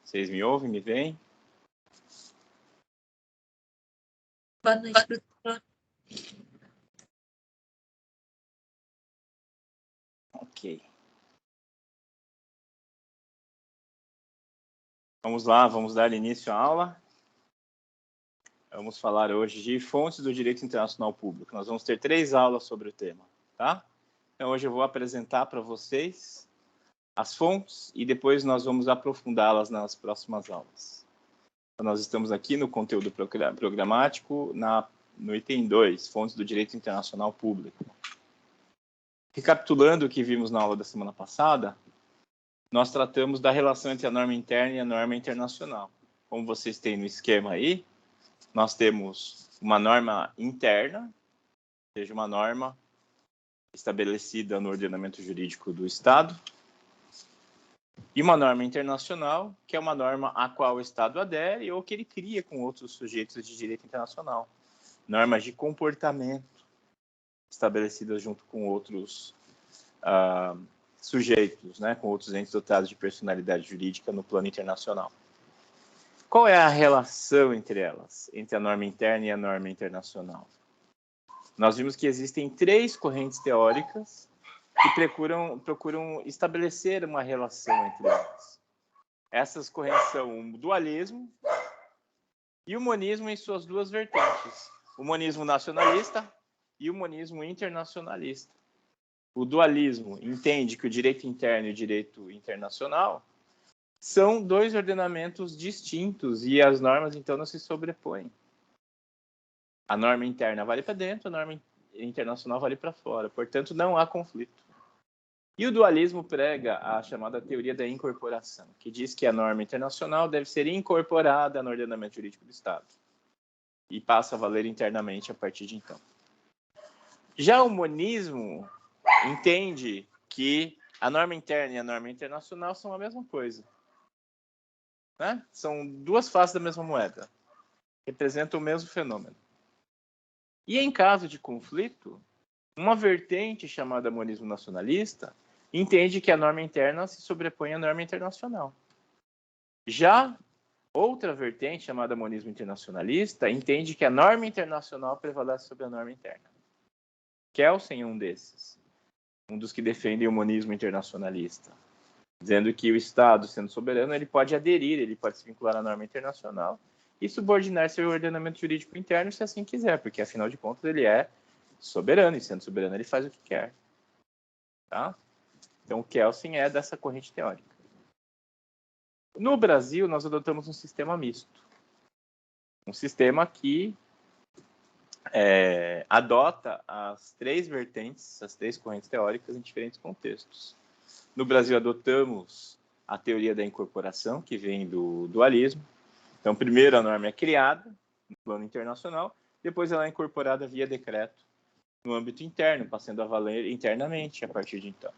Vocês me ouvem, me veem? Boa noite, professor. Ok. Vamos lá, vamos dar início à aula. Vamos falar hoje de fontes do direito internacional público. Nós vamos ter 3 aulas sobre o tema, tá? Então, hoje eu vou apresentar para vocês as fontes e depois nós vamos aprofundá-las nas próximas aulas. Então, nós estamos aqui no conteúdo programático, no item 2, fontes do direito internacional público. Recapitulando o que vimos na aula da semana passada, nós tratamos da relação entre a norma interna e a norma internacional. Como vocês têm no esquema aí, nós temos uma norma interna, ou seja, uma norma estabelecida no ordenamento jurídico do Estado, e uma norma internacional, que é uma norma a qual o Estado adere ou que ele cria com outros sujeitos de direito internacional. Normas de comportamento estabelecidas junto com outros sujeitos, né, com outros entes dotados de personalidade jurídica no plano internacional. Qual é a relação entre elas, entre a norma interna e a norma internacional? Nós vimos que existem 3 correntes teóricas que procuram estabelecer uma relação entre elas. Essas correntes são o dualismo e o monismo em suas 2 vertentes, o monismo nacionalista e o monismo internacionalista. O dualismo entende que o direito interno e o direito internacional são 2 ordenamentos distintos e as normas, então, não se sobrepõem. A norma interna vale para dentro, a norma internacional vale para fora. Portanto, não há conflito. E o dualismo prega a chamada teoria da incorporação, que diz que a norma internacional deve ser incorporada no ordenamento jurídico do Estado e passa a valer internamente a partir de então. Já o monismo entende que a norma interna e a norma internacional são a mesma coisa. Né? São 2 faces da mesma moeda. Representam o mesmo fenômeno. E em caso de conflito, uma vertente chamada monismo nacionalista entende que a norma interna se sobrepõe à norma internacional. Já outra vertente chamada monismo internacionalista entende que a norma internacional prevalece sobre a norma interna. Kelsen é um desses, um dos que defendem o monismo internacionalista, dizendo que o Estado, sendo soberano, ele pode aderir, ele pode se vincular à norma internacional e subordinar seu ordenamento jurídico interno se assim quiser, porque, afinal de contas, ele é soberano, e sendo soberano, ele faz o que quer. Tá? Então, o Kelsen é dessa corrente teórica. No Brasil, nós adotamos um sistema misto. Um sistema que adota as 3 vertentes, as 3 correntes teóricas em diferentes contextos. No Brasil, adotamos a teoria da incorporação, que vem do dualismo. Então, primeiro a norma é criada no plano internacional, depois ela é incorporada via decreto no âmbito interno, passando a valer internamente a partir de então.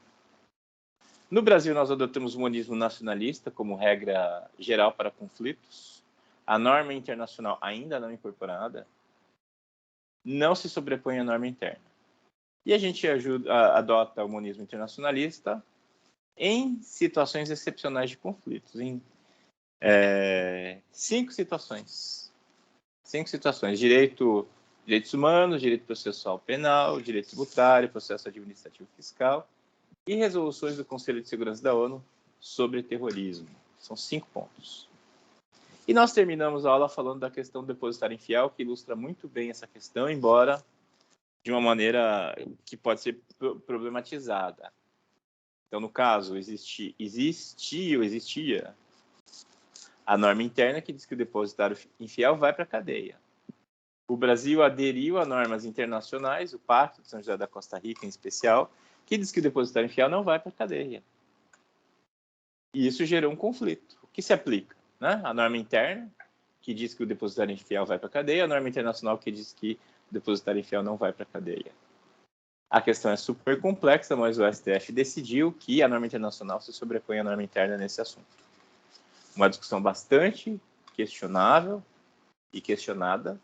No Brasil, nós adotamos o monismo nacionalista como regra geral para conflitos. A norma internacional, ainda não incorporada, não se sobrepõe à norma interna. E a gente adota o monismo internacionalista em situações excepcionais de conflitos, em 5 situações. 5 situações: direitos humanos, direito processual penal, direito tributário, processo administrativo fiscal e resoluções do Conselho de Segurança da ONU sobre terrorismo. São 5 pontos. E nós terminamos a aula falando da questão do depositário infiel, que ilustra muito bem essa questão, embora de uma maneira que pode ser problematizada. Então, no caso, existia a norma interna que diz que o depositário infiel vai para a cadeia. O Brasil aderiu a normas internacionais, o Pacto de São José da Costa Rica, em especial, que diz que o depositário infiel não vai para a cadeia. E isso gerou um conflito. O que se aplica? Né? A norma interna, que diz que o depositário infiel vai para a cadeia, a norma internacional, que diz que o depositário infiel não vai para a cadeia. A questão é super complexa, mas o STF decidiu que a norma internacional se sobrepõe à norma interna nesse assunto. Uma discussão bastante questionável e questionada,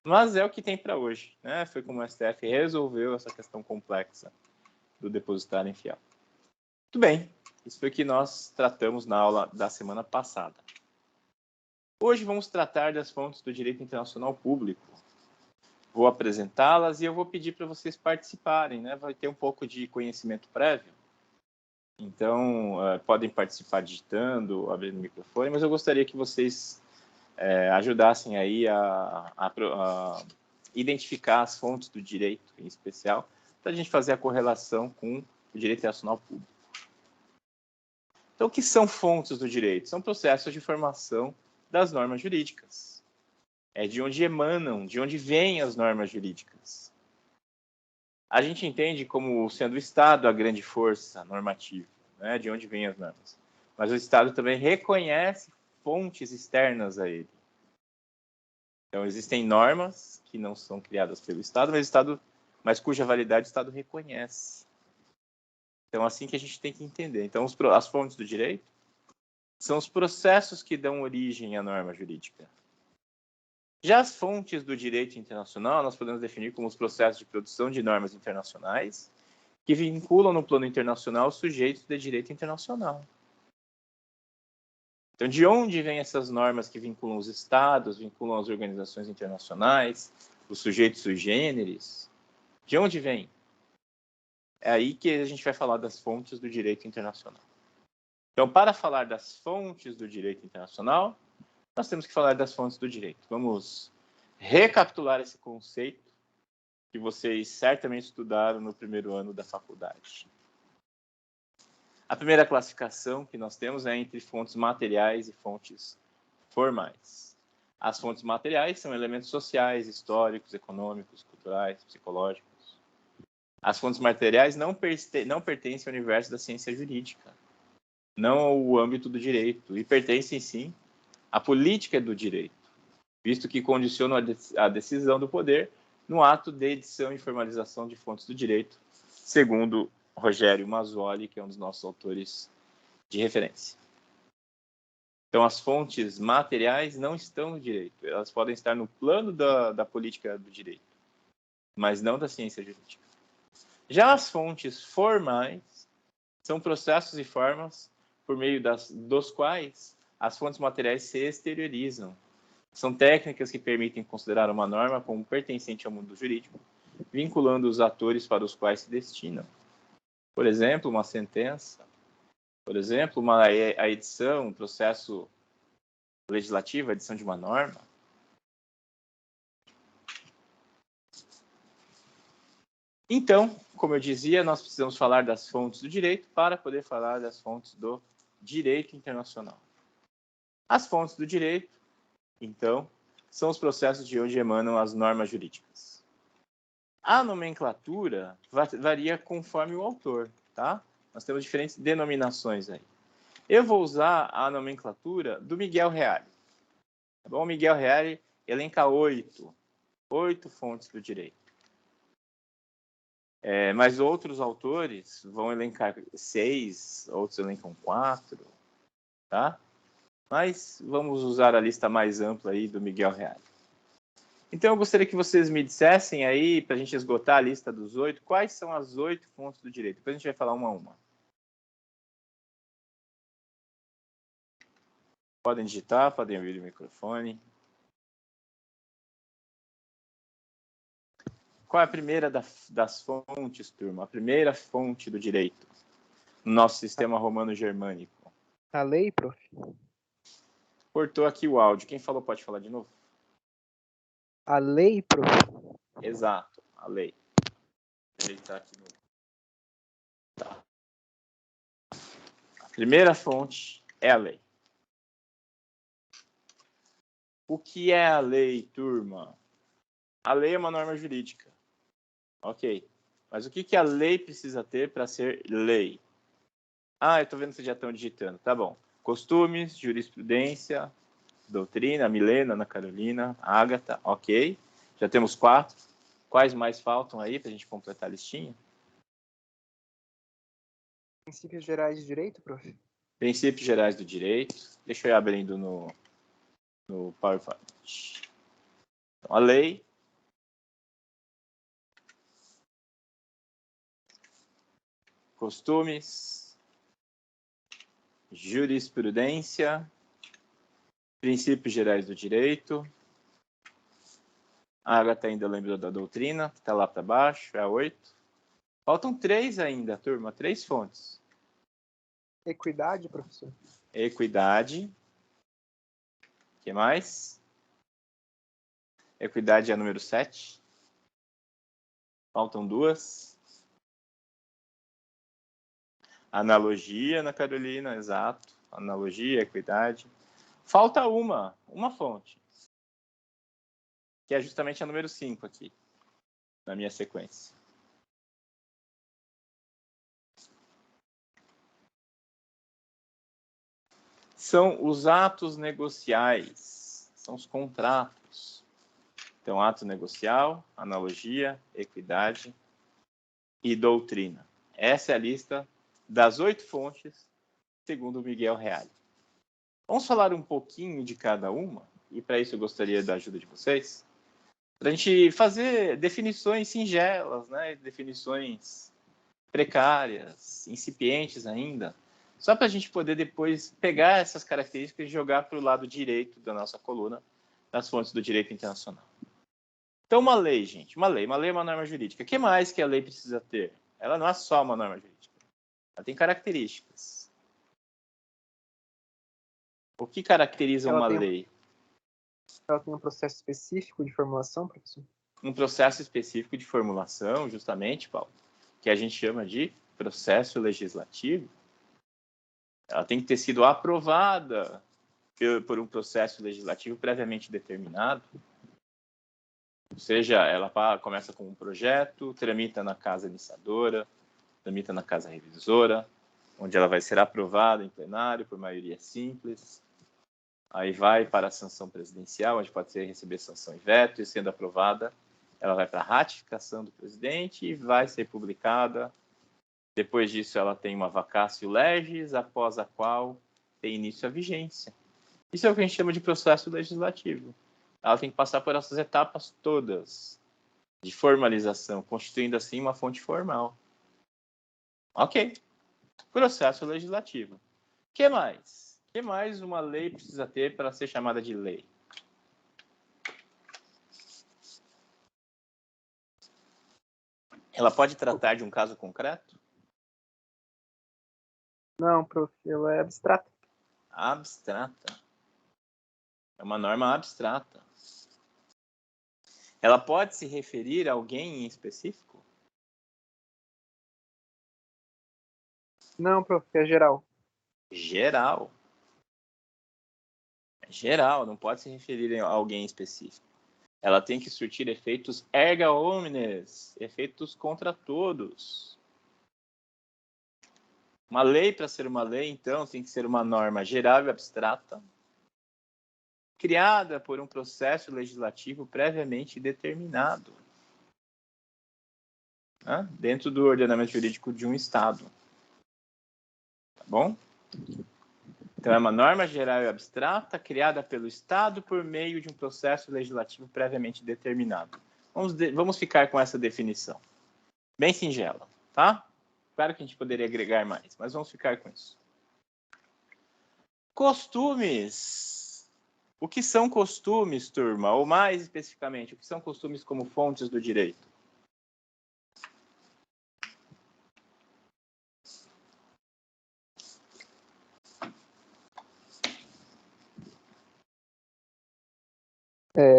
mas é o que tem para hoje. Né? Foi como o STF resolveu essa questão complexa do depositário infiel. Muito bem, isso foi o que nós tratamos na aula da semana passada. Hoje vamos tratar das fontes do direito internacional público. Vou apresentá-las e eu vou pedir para vocês participarem, né? Vai ter um pouco de conhecimento prévio. Então, podem participar digitando, abrindo o microfone, mas eu gostaria que vocês ajudassem aí a identificar as fontes do direito, em especial, para a gente fazer a correlação com o direito internacional público. Então, o que são fontes do direito? São processos de formação das normas jurídicas. É de onde emanam, de onde vêm as normas jurídicas. A gente entende como sendo o Estado a grande força normativa, né, de onde vêm as normas. Mas o Estado também reconhece fontes externas a ele. Então, existem normas que não são criadas pelo Estado, mas cuja validade o Estado reconhece. Então, assim que a gente tem que entender. Então, as fontes do direito são os processos que dão origem à norma jurídica. Já as fontes do direito internacional, nós podemos definir como os processos de produção de normas internacionais que vinculam no plano internacional os sujeitos de direito internacional. Então, de onde vêm essas normas que vinculam os estados, vinculam as organizações internacionais, os sujeitos sui generis? De onde vem? É aí que a gente vai falar das fontes do direito internacional. Então, para falar das fontes do direito internacional, nós temos que falar das fontes do direito. Vamos recapitular esse conceito que vocês certamente estudaram no primeiro ano da faculdade. A primeira classificação que nós temos é entre fontes materiais e fontes formais. As fontes materiais são elementos sociais, históricos, econômicos, culturais, psicológicos. As fontes materiais não pertencem ao universo da ciência jurídica, não ao âmbito do direito, e pertencem, sim, à política do direito, visto que condicionam a decisão do poder no ato de edição e formalização de fontes do direito, segundo Rogério Mazzoli, que é um dos nossos autores de referência. Então, as fontes materiais não estão no direito, elas podem estar no plano da política do direito, mas não da ciência jurídica. Já as fontes formais são processos e formas por meio dos quais as fontes materiais se exteriorizam. São técnicas que permitem considerar uma norma como pertencente ao mundo jurídico, vinculando os atores para os quais se destinam. Por exemplo, uma sentença, por exemplo, a edição, um processo legislativo, a edição de uma norma. Então, como eu dizia, nós precisamos falar das fontes do direito para poder falar das fontes do direito internacional. As fontes do direito, então, são os processos de onde emanam as normas jurídicas. A nomenclatura varia conforme o autor, tá? Nós temos diferentes denominações aí. Eu vou usar a nomenclatura do Miguel Reale. Tá bom? O Miguel Reale elenca 8 fontes do direito. Mas outros autores vão elencar 6, outros elencam 4, tá? Mas vamos usar a lista mais ampla aí do Miguel Reale. Então, eu gostaria que vocês me dissessem aí, para a gente esgotar a lista dos 8, quais são as 8 fontes do direito. Depois a gente vai falar uma a uma. Podem digitar, podem abrir o microfone. Qual é a primeira das fontes, turma? A primeira fonte do direito no nosso sistema romano-germânico. A lei, prof. Cortou aqui o áudio. Quem falou pode falar de novo? A lei, prof. Exato, a lei. Ele está aqui no... Tá. A primeira fonte é a lei. O que é a lei, turma? A lei é uma norma jurídica. Ok. Mas o que a lei precisa ter para ser lei? Ah, eu estou vendo que vocês já estão digitando. Tá bom. Costumes, jurisprudência, doutrina, Milena, Ana Carolina, Ágata. Ok. Já temos 4. Quais mais faltam aí para a gente completar a listinha? Princípios gerais de direito, prof. Princípios gerais do direito. Deixa eu ir abrindo no PowerPoint. Então, a lei. Costumes. Jurisprudência. Princípios gerais do direito. A Agatha ainda lembrou da doutrina, que está lá para baixo, é a 8. Faltam 3 ainda, turma, 3 fontes. Equidade, professor. Equidade. O que mais? Equidade é a número 7. Faltam 2. Analogia, Ana Carolina, exato. Analogia, equidade. Falta uma fonte, que é justamente a número 5 aqui, na minha sequência. São os atos negociais, são os contratos. Então, ato negocial, analogia, equidade e doutrina. Essa é a lista das 8 fontes, segundo Miguel Reale. Vamos falar um pouquinho de cada uma, e para isso eu gostaria da ajuda de vocês, para a gente fazer definições singelas, né? Definições precárias, incipientes ainda, só para a gente poder depois pegar essas características e jogar para o lado direito da nossa coluna, das fontes do direito internacional. Então, uma lei, gente, uma lei é uma norma jurídica. O que mais que a lei precisa ter? Ela não é só uma norma jurídica, ela tem características. O que caracteriza uma lei? Ela tem um processo específico de formulação, professor? Um processo específico de formulação, justamente, Paulo, que a gente chama de processo legislativo. Ela tem que ter sido aprovada por um processo legislativo previamente determinado. Ou seja, ela começa com um projeto, tramita na casa iniciadora, tramita na casa revisora, onde ela vai ser aprovada em plenário por maioria simples. Aí vai para a sanção presidencial, onde pode receber sanção e veto, e sendo aprovada, ela vai para a ratificação do presidente e vai ser publicada. Depois disso, ela tem uma vacatio legis, após a qual tem início a vigência. Isso é o que a gente chama de processo legislativo. Ela tem que passar por essas etapas todas de formalização, constituindo assim uma fonte formal. Ok. Processo legislativo. O que mais? O que mais uma lei precisa ter para ser chamada de lei? Ela pode tratar de um caso concreto? Não, prof, ela é abstrata. Abstrata. É uma norma abstrata. Ela pode se referir a alguém em específico? Não, prof, é geral. Geral. É geral, não pode se referir a alguém específico. Ela tem que surtir efeitos erga omnes, efeitos contra todos. Uma lei, para ser uma lei, então, tem que ser uma norma geral e abstrata, criada por um processo legislativo previamente determinado, né? Dentro do ordenamento jurídico de um Estado. Tá bom? Então, é uma norma geral e abstrata criada pelo Estado por meio de um processo legislativo previamente determinado. Vamos ficar com essa definição. Bem singela, tá? Claro que a gente poderia agregar mais, mas vamos ficar com isso. Costumes. O que são costumes, turma? Ou mais especificamente, o que são costumes como fontes do direito?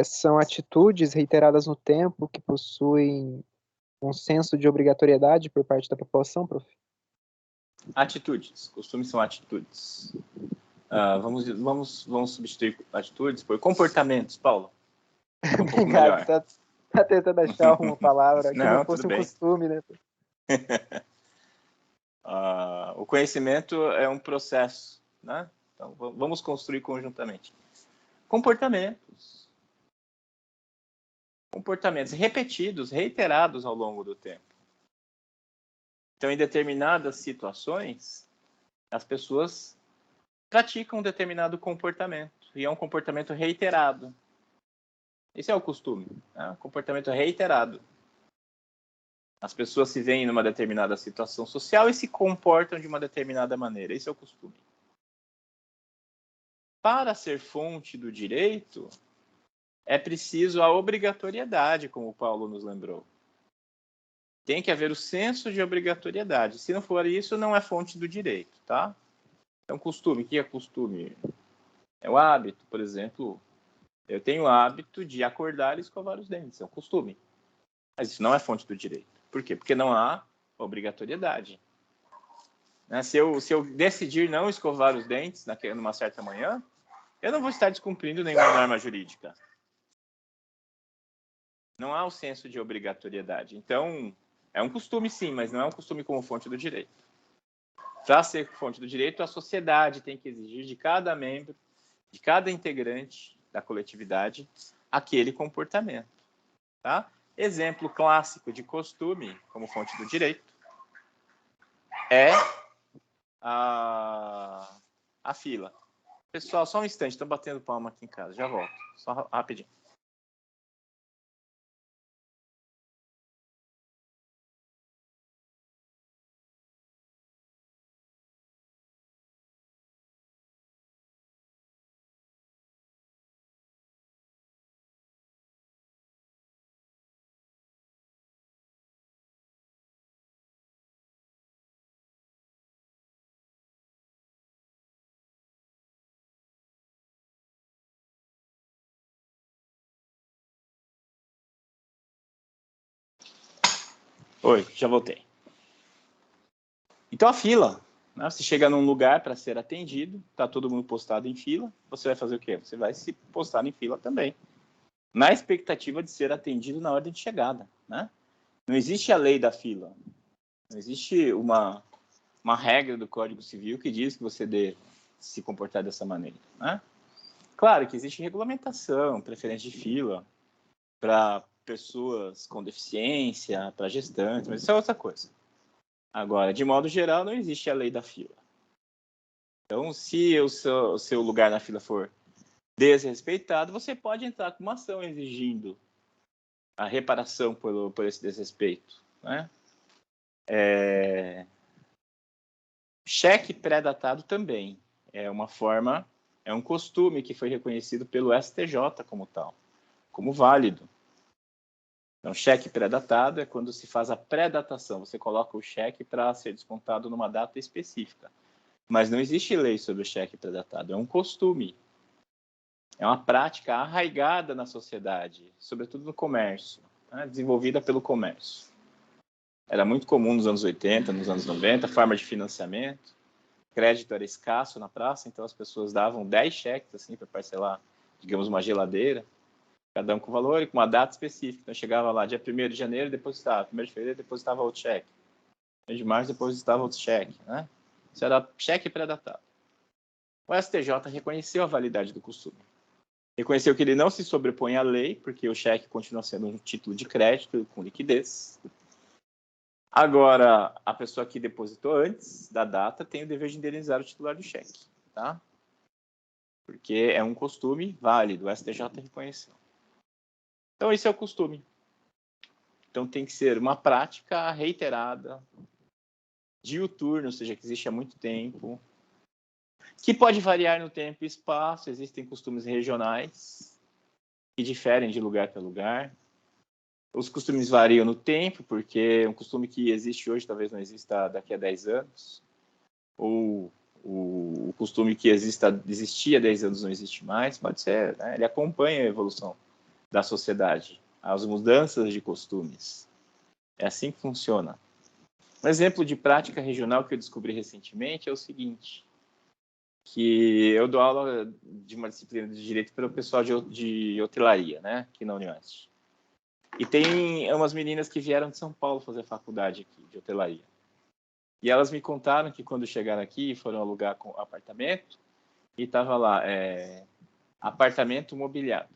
São atitudes reiteradas no tempo que possuem um senso de obrigatoriedade por parte da população, prof? Atitudes. Costumes são atitudes. Vamos substituir atitudes por comportamentos, Paulo. Um pouco melhor. Obrigado, tá tentando achar uma palavra que não fosse tudo um bem. costume, né? O conhecimento é um processo, né? Então, vamos construir conjuntamente. Comportamentos repetidos, reiterados ao longo do tempo. Então, em determinadas situações, as pessoas praticam um determinado comportamento, e é um comportamento reiterado. Esse é o costume, né? Comportamento reiterado. As pessoas se veem numa determinada situação social e se comportam de uma determinada maneira. Esse é o costume. para ser fonte do direito, é preciso a obrigatoriedade, como o Paulo nos lembrou. Tem que haver o senso de obrigatoriedade. Se não for isso, não é fonte do direito, tá? Então, costume. O que é costume? É o hábito, por exemplo. Eu tenho o hábito de acordar e escovar os dentes. É um costume. Mas isso não é fonte do direito. Por quê? Porque não há obrigatoriedade. Né? Se eu decidir não escovar os dentes numa certa manhã, eu não vou estar descumprindo nenhuma norma jurídica. Não há o senso de obrigatoriedade. Então, é um costume sim, mas não é um costume como fonte do direito. Para ser fonte do direito, a sociedade tem que exigir de cada membro, de cada integrante da coletividade, aquele comportamento. Tá? Exemplo clássico de costume como fonte do direito é a fila. Pessoal, só um instante, estou batendo palma aqui em casa, já volto. Só rapidinho. Oi, já voltei. Então, a fila. Né? Você chega num lugar para ser atendido, está todo mundo postado em fila, você vai fazer o quê? Você vai se postar em fila também, na expectativa de ser atendido na ordem de chegada. Né? Não existe a lei da fila. Não existe uma regra do Código Civil que diz que você deve se comportar dessa maneira. Né? Claro que existe regulamentação, preferência de fila para pessoas com deficiência, para gestantes, mas isso é outra coisa. Agora, de modo geral, não existe a lei da fila. Então, se o seu lugar na fila for desrespeitado, você pode entrar com uma ação exigindo a reparação por esse desrespeito. Né? Cheque pré-datado também é uma forma, é um costume que foi reconhecido pelo STJ como tal, como válido. Então, cheque pré-datado é quando se faz a pré-datação. Você coloca o cheque para ser descontado numa data específica. Mas não existe lei sobre o cheque pré-datado. É um costume. É uma prática arraigada na sociedade, sobretudo no comércio, né? Desenvolvida pelo comércio. Era muito comum nos anos 80, nos anos 90, forma de financiamento. Crédito era escasso na praça, então as pessoas davam 10 cheques assim, para parcelar, digamos, uma geladeira. Cada um com valor e com uma data específica. Então, chegava lá dia 1º de janeiro, depositava. 1º de fevereiro, depositava outro cheque. 1º de março, depositava outro cheque. Né? Isso era cheque pré-datado. O STJ reconheceu a validade do costume. Reconheceu que ele não se sobrepõe à lei, porque o cheque continua sendo um título de crédito com liquidez. Agora, a pessoa que depositou antes da data tem o dever de indenizar o titular do cheque. Tá? Porque é um costume válido. O STJ reconheceu. Então, esse é o costume. Então, tem que ser uma prática reiterada, diuturna, ou seja, que existe há muito tempo, que pode variar no tempo e espaço. Existem costumes regionais que diferem de lugar para lugar. Os costumes variam no tempo, porque um costume que existe hoje talvez não exista daqui a 10 anos. Ou o costume que existia há 10 anos não existe mais. Pode ser, né? Ele acompanha a evolução da sociedade, as mudanças de costumes. É assim que funciona. Um exemplo de prática regional que eu descobri recentemente é o seguinte, que eu dou aula de uma disciplina de direito para o pessoal de hotelaria, né, aqui na Unioeste. E tem umas meninas que vieram de São Paulo fazer faculdade aqui de hotelaria. E elas me contaram que quando chegaram aqui foram alugar um apartamento e estava lá, apartamento mobiliado.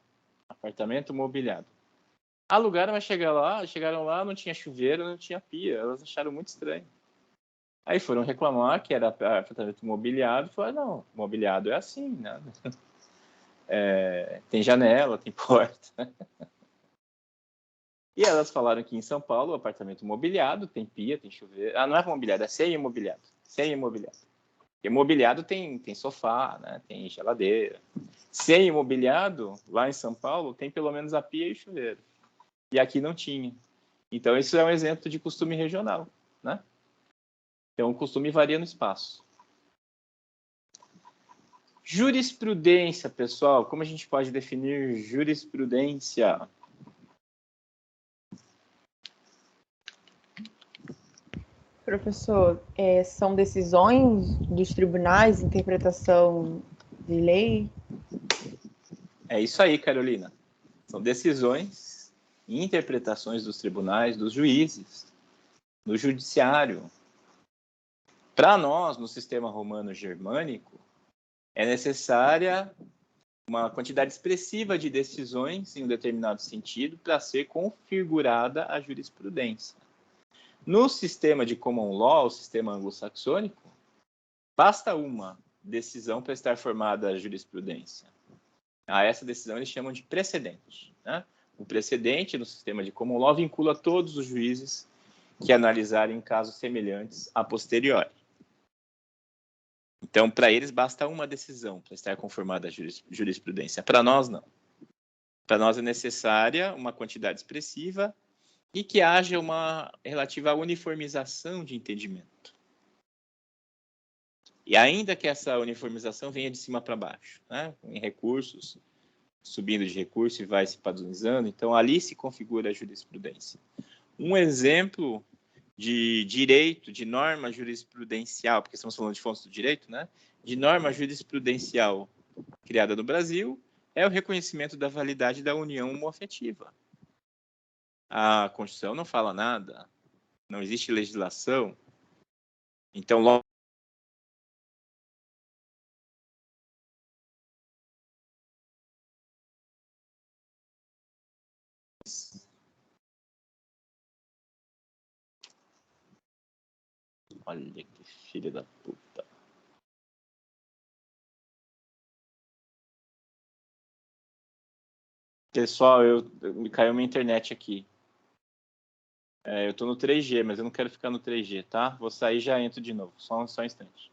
Apartamento mobiliado. Alugaram, mas chegaram lá, não tinha chuveiro, não tinha pia. Elas acharam muito estranho. Aí foram reclamar que era apartamento mobiliado. Falaram, não, mobiliado é assim, né? Tem janela, tem porta. E elas falaram que em São Paulo, o apartamento mobiliado, tem pia, tem chuveiro. Ah, não é mobiliado, é semi-mobiliado. Semi-mobiliado. Imobiliado tem sofá, né? Tem geladeira. Sem imobiliado, lá em São Paulo, tem pelo menos a pia e o chuveiro. E aqui não tinha. Então, isso é um exemplo de costume regional, né? Então, o costume varia no espaço. Jurisprudência, pessoal. Como a gente pode definir jurisprudência? Professor, são decisões dos tribunais, interpretação de lei? É isso aí, Carolina. São decisões e interpretações dos tribunais, dos juízes, do judiciário. Para nós, no sistema romano-germânico, é necessária uma quantidade expressiva de decisões em um determinado sentido para ser configurada a jurisprudência. No sistema de common law, o sistema anglo-saxônico, basta uma decisão para estar formada a jurisprudência. A essa decisão eles chamam de precedente, né? O precedente no sistema de common law vincula todos os juízes que analisarem casos semelhantes a posteriori. Então, para eles, basta uma decisão para estar conformada a jurisprudência. Para nós, não. Para nós é necessária uma quantidade expressiva e que haja uma relativa uniformização de entendimento. E ainda que essa uniformização venha de cima para baixo, né? Em recursos, subindo de recurso e vai se padronizando, então ali se configura a jurisprudência. Um exemplo de direito, de norma jurisprudencial, porque estamos falando de fontes do direito, né? De norma jurisprudencial criada no Brasil, é o reconhecimento da validade da união homoafetiva. A Constituição não fala nada, não existe legislação, então logo olha que filha da puta. Pessoal, me caiu minha internet aqui. Eu tô no 3G, mas eu não quero ficar no 3G, tá? Vou sair e já entro de novo. Só um instante.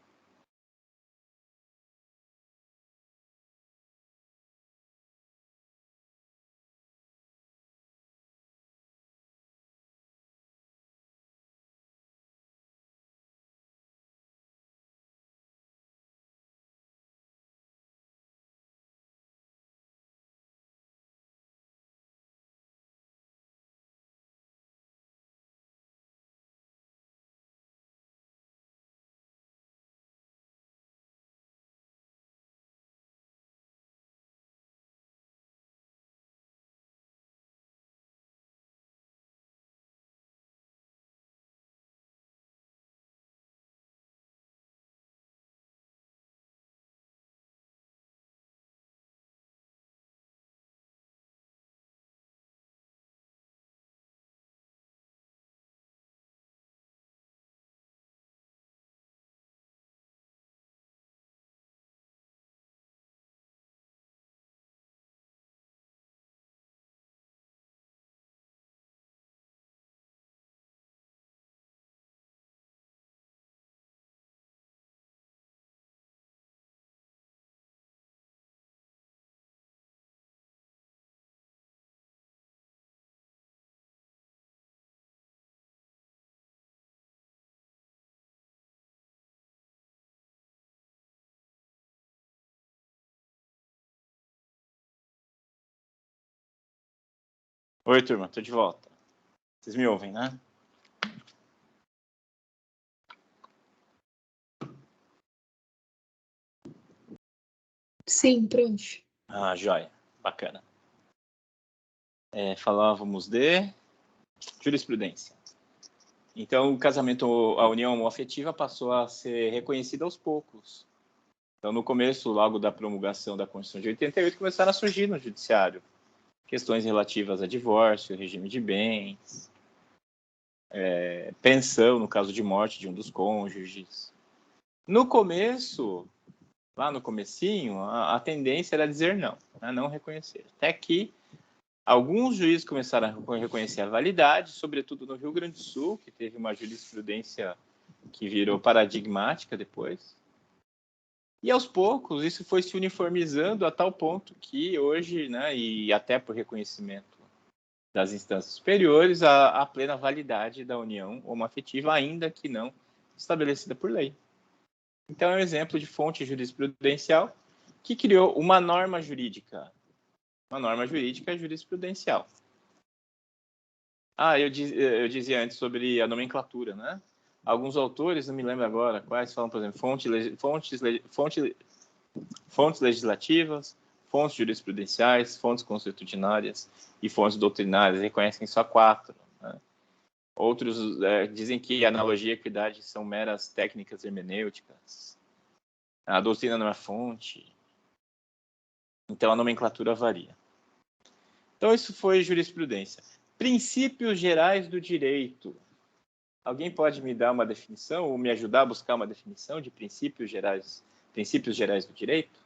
Oi, turma, tô de volta. Vocês me ouvem, né? Sim, pronto. Ah, joia. Bacana. Falávamos de jurisprudência. Então, o casamento, a união homoafetiva passou a ser reconhecida aos poucos. Então, no começo, logo da promulgação da Constituição de 88, começaram a surgir no judiciário questões relativas a divórcio, regime de bens, pensão no caso de morte de um dos cônjuges. No começo, lá no comecinho, a tendência era dizer não, né, não reconhecer. Até que alguns juízes começaram a reconhecer a validade, sobretudo no Rio Grande do Sul, que teve uma jurisprudência que virou paradigmática depois. E aos poucos isso foi se uniformizando a tal ponto que hoje, né, e até por reconhecimento das instâncias superiores, a plena validade da união homoafetiva, ainda que não estabelecida por lei. Então é um exemplo de fonte jurisprudencial que criou uma norma jurídica jurisprudencial. Eu dizia antes sobre a nomenclatura, né? Alguns autores, não me lembro agora quais, falam, por exemplo, fontes legislativas, fontes jurisprudenciais, fontes consuetudinárias e fontes doutrinárias, reconhecem só 4. Né? Outros dizem que analogia e equidade são meras técnicas hermenêuticas. A doutrina não é fonte. Então, a nomenclatura varia. Então, isso foi jurisprudência. Princípios gerais do direito. Alguém pode me dar uma definição ou me ajudar a buscar uma definição de princípios gerais do direito?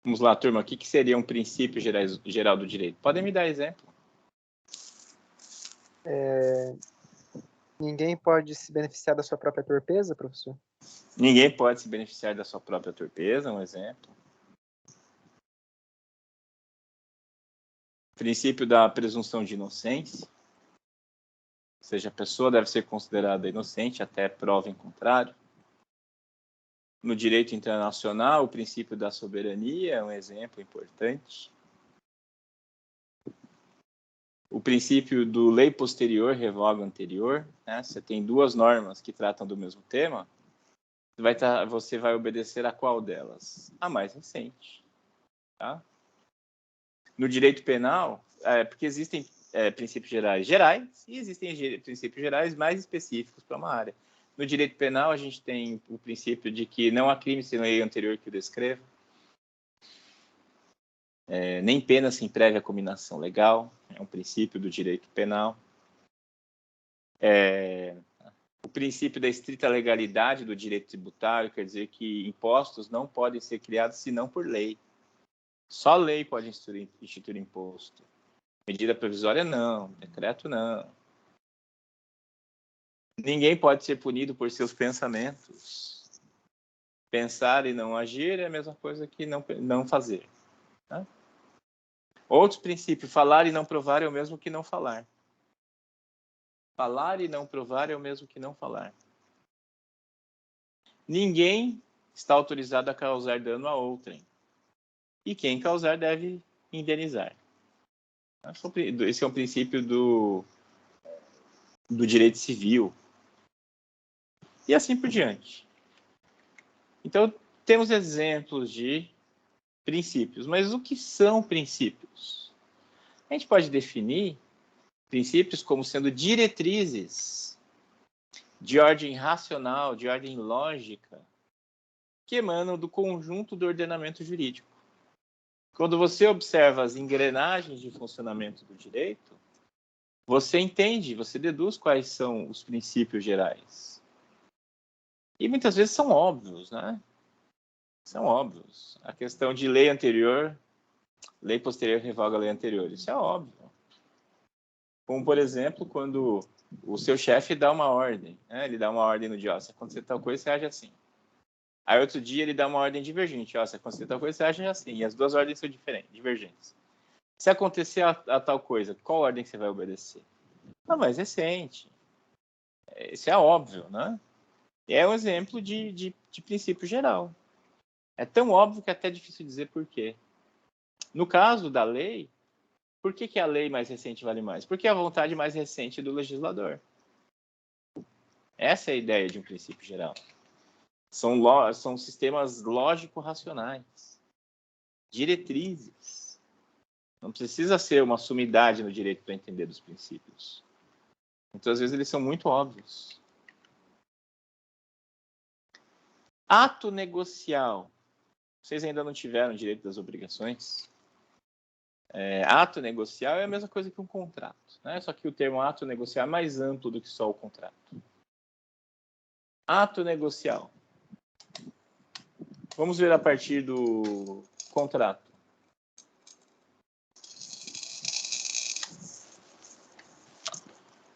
Vamos lá, turma. O que seria um princípio geral do direito? Podem me dar exemplo? Ninguém pode se beneficiar da sua própria torpeza, professor? Ninguém pode se beneficiar da sua própria torpeza, um exemplo. Princípio da presunção de inocência. Ou seja, a pessoa deve ser considerada inocente até prova em contrário. No direito internacional, o princípio da soberania é um exemplo importante. O princípio do lei posterior revoga anterior. Né? Você tem 2 normas que tratam do mesmo tema. Você vai obedecer a qual delas? A mais recente. Tá? No direito penal, porque existem princípios gerais e existem princípios gerais mais específicos para uma área. No direito penal, a gente tem o princípio de que não há crime sem lei anterior que o descreva. Nem pena sem prévia cominação legal. É um princípio do direito penal. O princípio da estrita legalidade do direito tributário, quer dizer que impostos não podem ser criados senão por lei. Só lei pode instituir imposto. Medida provisória, não. Decreto, não. Ninguém pode ser punido por seus pensamentos. Pensar e não agir é a mesma coisa que não fazer. Né? Outro princípio, falar e não provar é o mesmo que não falar. Falar e não provar é o mesmo que não falar. Ninguém está autorizado a causar dano a outrem. E quem causar deve indenizar. Esse é um princípio do direito civil. E assim por diante. Então, temos exemplos de princípios. Mas o que são princípios? A gente pode definir princípios como sendo diretrizes de ordem racional, de ordem lógica, que emanam do conjunto do ordenamento jurídico. Quando você observa as engrenagens de funcionamento do direito, você entende, você deduz quais são os princípios gerais. E muitas vezes são óbvios, né? São óbvios. A questão de lei anterior, lei posterior revoga a lei anterior. Isso é óbvio. Como, por exemplo, quando o seu chefe dá uma ordem, né? Ele dá uma ordem no dia, se acontecer tal coisa, você age assim. Aí outro dia ele dá uma ordem divergente, se acontecer tal coisa, você age assim. E as 2 ordens são diferentes, divergentes. Se acontecer a tal coisa, qual ordem você vai obedecer? Mais recente. Isso é óbvio, né? É um exemplo de princípio geral. É tão óbvio que é até difícil dizer por quê. No caso da lei, por que a lei mais recente vale mais? Porque é a vontade mais recente do legislador. Essa é a ideia de um princípio geral. São sistemas lógico-racionais. Diretrizes. Não precisa ser uma sumidade no direito para entender dos princípios. Muitas vezes eles são muito óbvios. Ato negocial. Vocês ainda não tiveram direito das obrigações? Ato negocial é a mesma coisa que um contrato, né? Só que o termo ato negocial é mais amplo do que só o contrato. Ato negocial. Vamos ver a partir do contrato.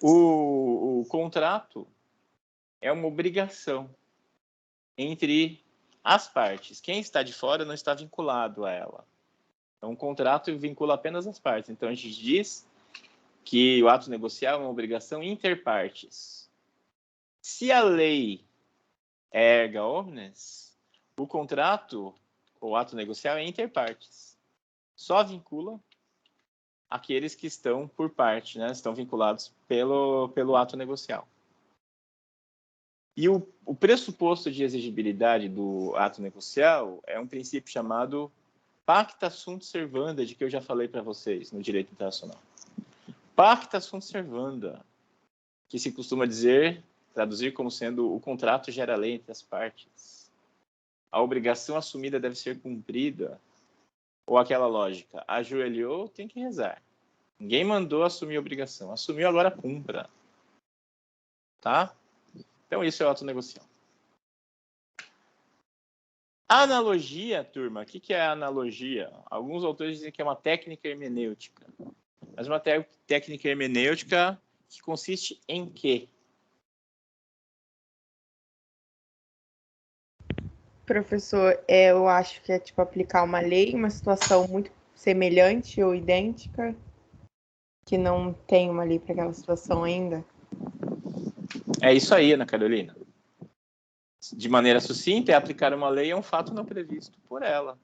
O contrato é uma obrigação entre as partes. Quem está de fora não está vinculado a ela. Então, o contrato vincula apenas as partes. Então, a gente diz que o ato negocial é uma obrigação interpartes. Se a lei é erga omnes, o contrato, o ato negocial é interpartes. Só vincula aqueles que estão por parte, né? Estão vinculados pelo ato negocial. E o pressuposto de exigibilidade do ato negocial é um princípio chamado pacta sunt servanda, de que eu já falei para vocês no direito internacional. Pacta sunt servanda, que se costuma traduzir como sendo o contrato gera lei entre as partes. A obrigação assumida deve ser cumprida. Ou aquela lógica, ajoelhou, tem que rezar. Ninguém mandou assumir a obrigação. Assumiu, agora cumpra. Tá? Então, isso é o ato negocial. Analogia, turma. O que é a analogia? Alguns autores dizem que é uma técnica hermenêutica. Mas uma técnica hermenêutica que consiste em quê? Professor, eu acho que é tipo aplicar uma lei em uma situação muito semelhante ou idêntica, que não tem uma lei para aquela situação ainda. É isso aí, Ana Carolina. De maneira sucinta, é aplicar uma lei a um fato não previsto por ela.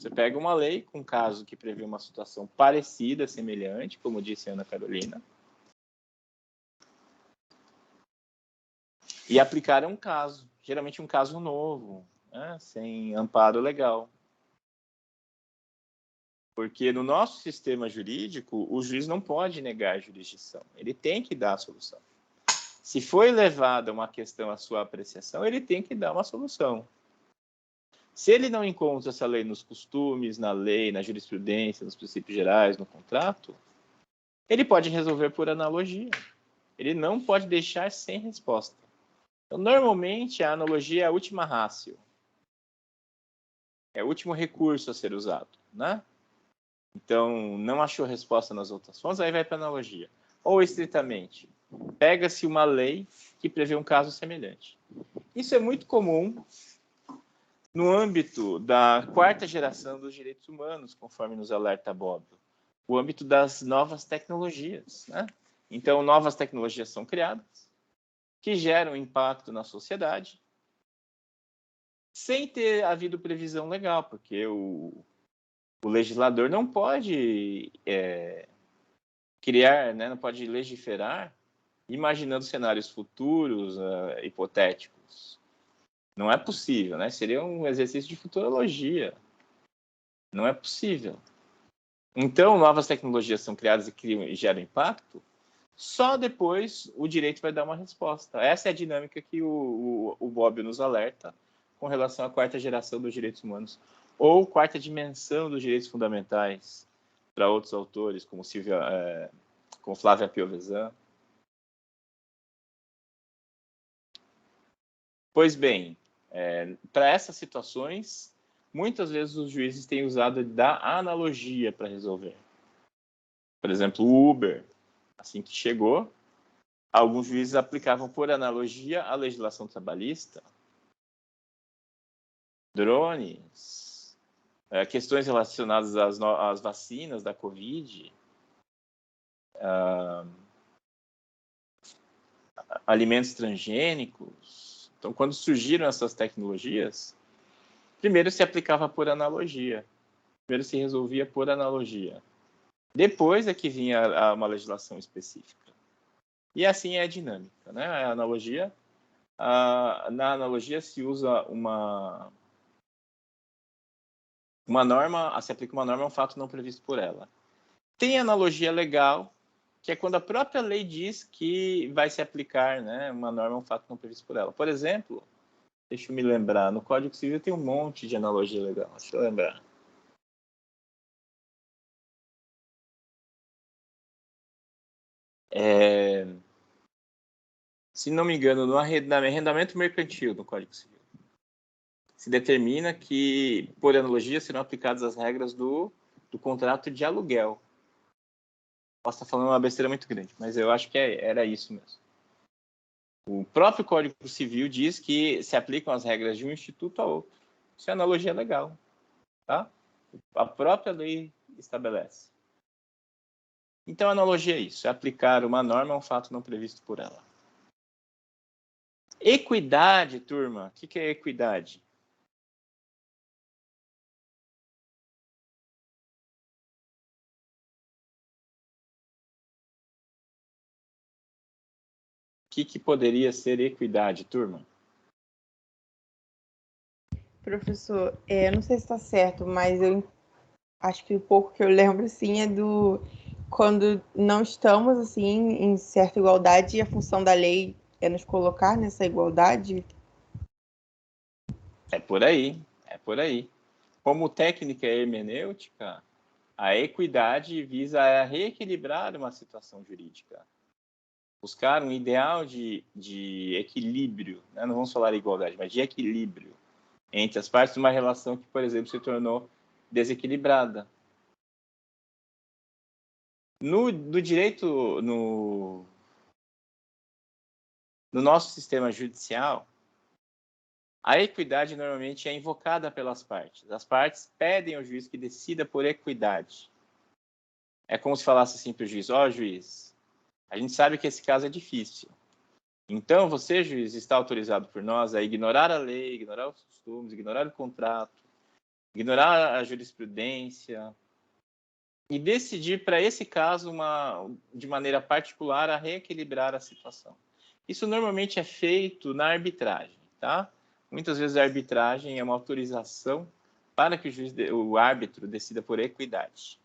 Você pega uma lei com um caso que prevê uma situação parecida, semelhante, como disse a Ana Carolina, e aplicar a um caso, geralmente um caso novo, né, sem amparo legal. Porque no nosso sistema jurídico, o juiz não pode negar a jurisdição, ele tem que dar a solução. Se foi levada uma questão à sua apreciação, ele tem que dar uma solução. Se ele não encontra essa lei nos costumes, na lei, na jurisprudência, nos princípios gerais, no contrato, ele pode resolver por analogia. Ele não pode deixar sem resposta. Então, normalmente, a analogia é a última ratio. É o último recurso a ser usado, né? Então, não achou resposta nas outras fontes, aí vai para a analogia. Ou, estritamente, pega-se uma lei que prevê um caso semelhante. Isso é muito comum no âmbito da quarta geração dos direitos humanos, conforme nos alerta Bob, o âmbito das novas tecnologias, né? Então, novas tecnologias são criadas, que geram impacto na sociedade, sem ter havido previsão legal, porque o legislador não pode criar, né? Não pode legiferar imaginando cenários futuros, hipotéticos. Não é possível, né? Seria um exercício de futurologia. Não é possível. Então, novas tecnologias são criadas e geram impacto, só depois o direito vai dar uma resposta. Essa é a dinâmica que o Bob nos alerta com relação à quarta geração dos direitos humanos, ou quarta dimensão dos direitos fundamentais, para outros autores, como Flávia Piovesan. Pois bem, para essas situações, muitas vezes os juízes têm usado da analogia para resolver. Por exemplo, o Uber, assim que chegou, alguns juízes aplicavam por analogia a legislação trabalhista, drones, questões relacionadas às vacinas da Covid, alimentos transgênicos. Então, quando surgiram essas tecnologias, primeiro se aplicava por analogia, primeiro se resolvia por analogia. Depois é que vinha uma legislação específica. E assim é a dinâmica, né? A analogia, na analogia se usa uma norma, se aplica uma norma a um fato não previsto por ela. Tem analogia legal, que é quando a própria lei diz que vai se aplicar, né, uma norma a um fato não previsto por ela. Por exemplo, deixa eu me lembrar, no Código Civil tem um monte de analogia legal, deixa eu lembrar. Se não me engano, no arrendamento mercantil do Código Civil, se determina que, por analogia, serão aplicadas as regras do contrato de aluguel. Posso estar falando uma besteira muito grande, mas eu acho que era isso mesmo. O próprio Código Civil diz que se aplicam as regras de um instituto a outro. Isso é analogia legal, tá? A própria lei estabelece. Então, a analogia é isso. É aplicar uma norma a um fato não previsto por ela. Equidade, turma. O que é equidade? O que poderia ser equidade, turma? Professor, eu não sei se está certo, mas eu acho que o pouco que eu lembro, assim, é do... Quando não estamos, assim, em certa igualdade, e a função da lei é nos colocar nessa igualdade. É por aí, é por aí. Como técnica hermenêutica, a equidade visa reequilibrar uma situação jurídica. Buscar um ideal de equilíbrio, né? Não vamos falar igualdade, mas de equilíbrio entre as partes de uma relação que, por exemplo, se tornou desequilibrada. No direito, no nosso sistema judicial, a equidade normalmente é invocada pelas partes. As partes pedem ao juiz que decida por equidade. É como se falasse assim para o juiz: ó, juiz, a gente sabe que esse caso é difícil. Então, você, juiz, está autorizado por nós a ignorar a lei, ignorar os costumes, ignorar o contrato, ignorar a jurisprudência e decidir para esse caso de maneira particular a reequilibrar a situação. Isso normalmente é feito na arbitragem, tá? Muitas vezes a arbitragem é uma autorização para que o árbitro decida por equidade.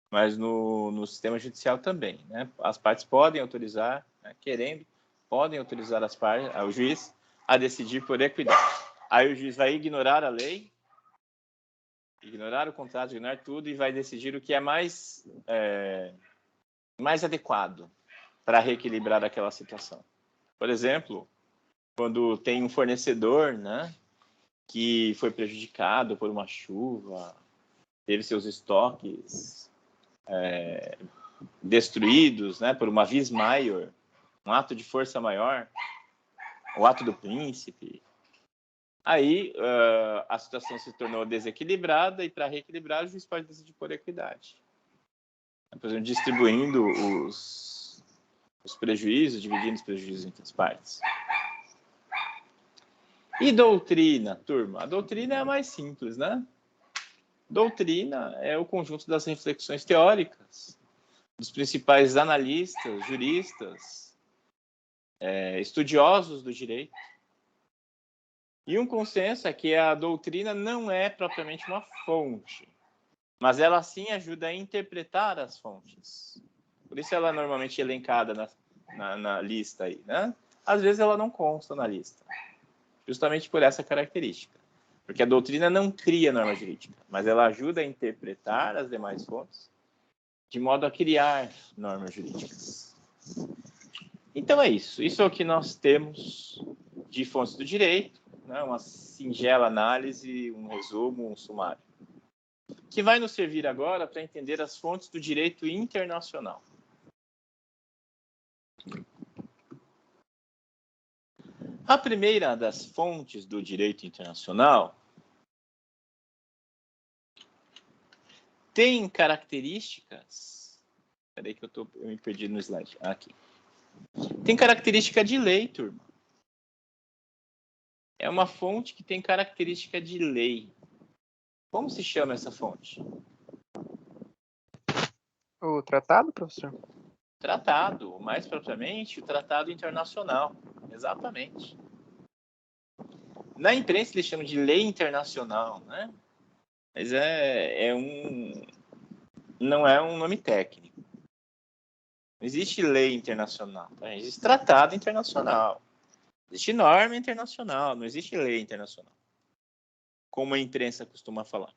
Mas no sistema judicial também, né? As partes podem autorizar, né, querendo, podem autorizar o juiz a decidir por equidade. Aí o juiz vai ignorar a lei, ignorar o contrato, ignorar tudo e vai decidir o que é mais adequado para reequilibrar aquela situação. Por exemplo, quando tem um fornecedor, né, que foi prejudicado por uma chuva, teve seus estoques destruídos, né, por uma vis maior, um ato de força maior, o ato do príncipe. Aí a situação se tornou desequilibrada e para reequilibrar o juiz pode decidir por equidade. Por exemplo, distribuindo os prejuízos, dividindo os prejuízos entre as partes. E doutrina, turma? A doutrina é a mais simples, né? Doutrina é o conjunto das reflexões teóricas dos principais analistas, juristas, estudiosos do direito. E um consenso é que a doutrina não é propriamente uma fonte, mas ela sim ajuda a interpretar as fontes. Por isso ela é normalmente elencada na lista aí, né? Às vezes ela não consta na lista, justamente por essa característica. Porque a doutrina não cria norma jurídica, mas ela ajuda a interpretar as demais fontes de modo a criar normas jurídicas. Então é isso. Isso é o que nós temos de fontes do direito, né? Uma singela análise, um resumo, um sumário, que vai nos servir agora para entender as fontes do direito internacional. A primeira das fontes do direito internacional tem características... Espera aí que eu me perdi no slide. Aqui. Tem característica de lei, turma. É uma fonte que tem característica de lei. Como se chama essa fonte? O tratado, professor? Tratado, mais propriamente o tratado internacional. Exatamente. Na imprensa eles chamam de lei internacional, né? Mas não é um nome técnico. Não existe lei internacional, tá? Existe tratado internacional. Existe norma internacional, não existe lei internacional, como a imprensa costuma falar.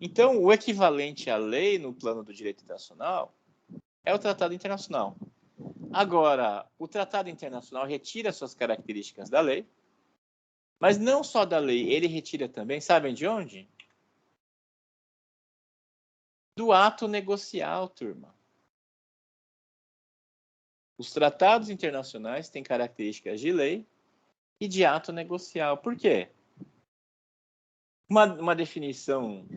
Então, o equivalente à lei no plano do direito internacional é o tratado internacional. Agora, o tratado internacional retira suas características da lei, mas não só da lei, ele retira também, sabem de onde? do ato negocial, turma. Os tratados internacionais têm características de lei e de ato negocial. Por quê? Uma definição,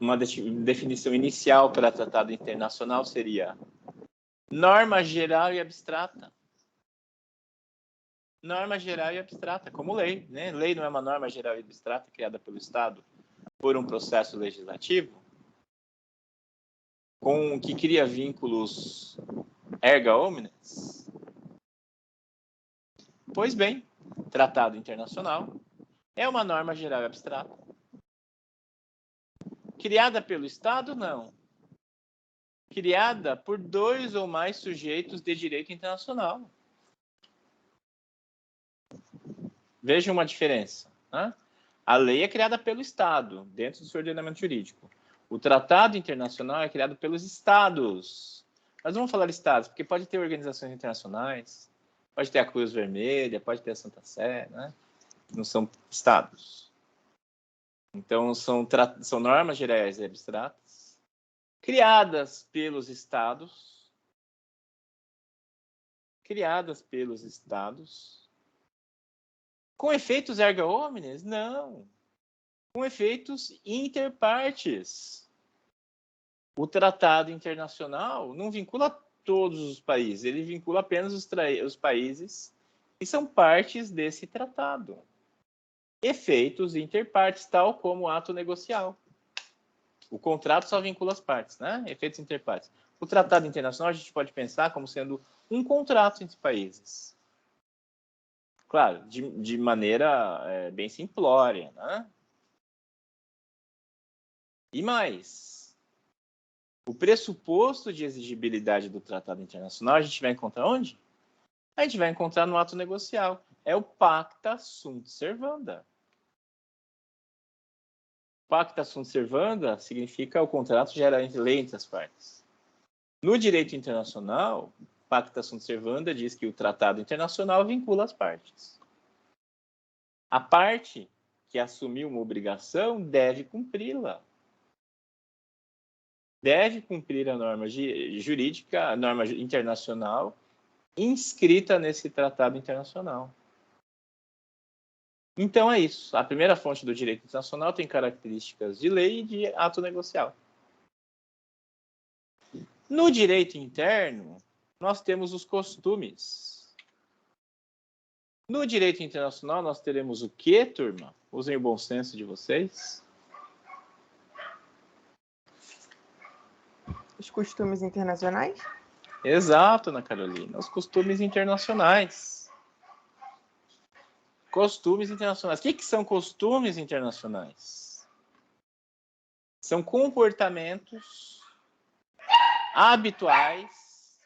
uma definição inicial para tratado internacional seria norma geral e abstrata. Norma geral e abstrata, como lei, né? Lei não é uma norma geral e abstrata criada pelo Estado por um processo legislativo com que cria vínculos erga omnes? Pois bem, tratado internacional é uma norma geral e abstrata. Criada pelo Estado, não. Criada por 2 ou mais sujeitos de direito internacional. Vejam uma diferença, né? A lei é criada pelo Estado, dentro do seu ordenamento jurídico. O tratado internacional é criado pelos Estados. Nós vamos falar Estados, porque pode ter organizações internacionais, pode ter a Cruz Vermelha, pode ter a Santa Sé, né? Não são Estados. Então, são normas gerais e abstratas, criadas pelos Estados, com efeitos erga omnes? Não. Com efeitos interpartes. O tratado internacional não vincula todos os países, ele vincula apenas os países que são partes desse tratado. Efeitos interpartes, tal como o ato negocial. O contrato só vincula as partes, né? Efeitos interpartes. O tratado internacional a gente pode pensar como sendo um contrato entre países. Claro, de maneira bem simplória, né? E mais, o pressuposto de exigibilidade do tratado internacional a gente vai encontrar onde? A gente vai encontrar no ato negocial. É o pacta sunt servanda. Pacta sunt servanda significa o contrato gera lei entre as partes. No direito internacional, pacta sunt servanda diz que o tratado internacional vincula as partes. A parte que assumiu uma obrigação deve cumpri-la. Deve cumprir a norma jurídica, a norma internacional inscrita nesse tratado internacional. Então é isso. A primeira fonte do direito internacional tem características de lei e de ato negocial. No direito interno, nós temos os costumes. No direito internacional, nós teremos o quê, turma? Usem o bom senso de vocês. Os costumes internacionais? Exato, Ana Carolina. Os costumes internacionais. Costumes internacionais. O que são costumes internacionais? São comportamentos habituais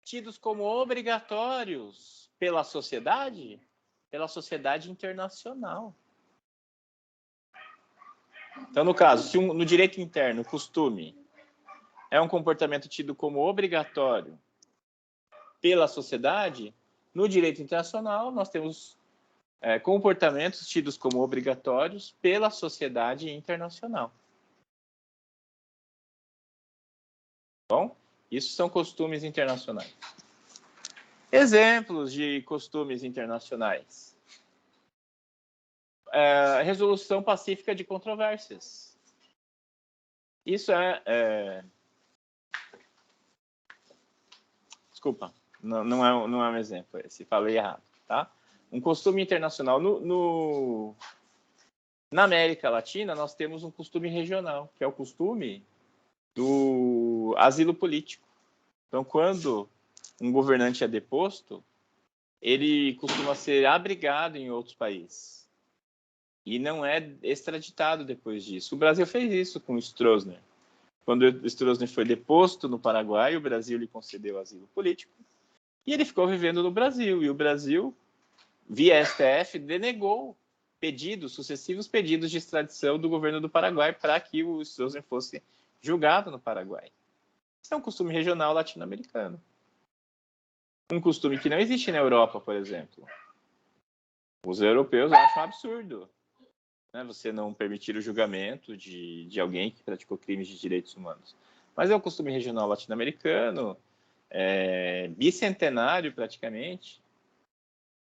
tidos como obrigatórios pela sociedade internacional. Então, no caso, se no direito interno, o costume é um comportamento tido como obrigatório pela sociedade, no direito internacional, nós temos comportamentos tidos como obrigatórios pela sociedade internacional. Bom, isso são costumes internacionais. Exemplos de costumes internacionais. Resolução pacífica de controvérsias. Isso Desculpa, não é um exemplo esse, falei errado, tá? Um costume internacional. Na América Latina, nós temos um costume regional, que é o costume do asilo político. Então, quando um governante é deposto, ele costuma ser abrigado em outros países e não é extraditado depois disso. O Brasil fez isso com o Stroessner. Quando o Stroessner foi deposto no Paraguai, o Brasil lhe concedeu asilo político e ele ficou vivendo no Brasil. E o Brasil, via STF, denegou sucessivos pedidos de extradição do governo do Paraguai para que o Stroessner fosse julgado no Paraguai. Isso é um costume regional latino-americano. Um costume que não existe na Europa, por exemplo. Os europeus acham absurdo né? Você não permitir o julgamento de alguém que praticou crimes de direitos humanos. Mas é um costume regional latino-americano, bicentenário praticamente,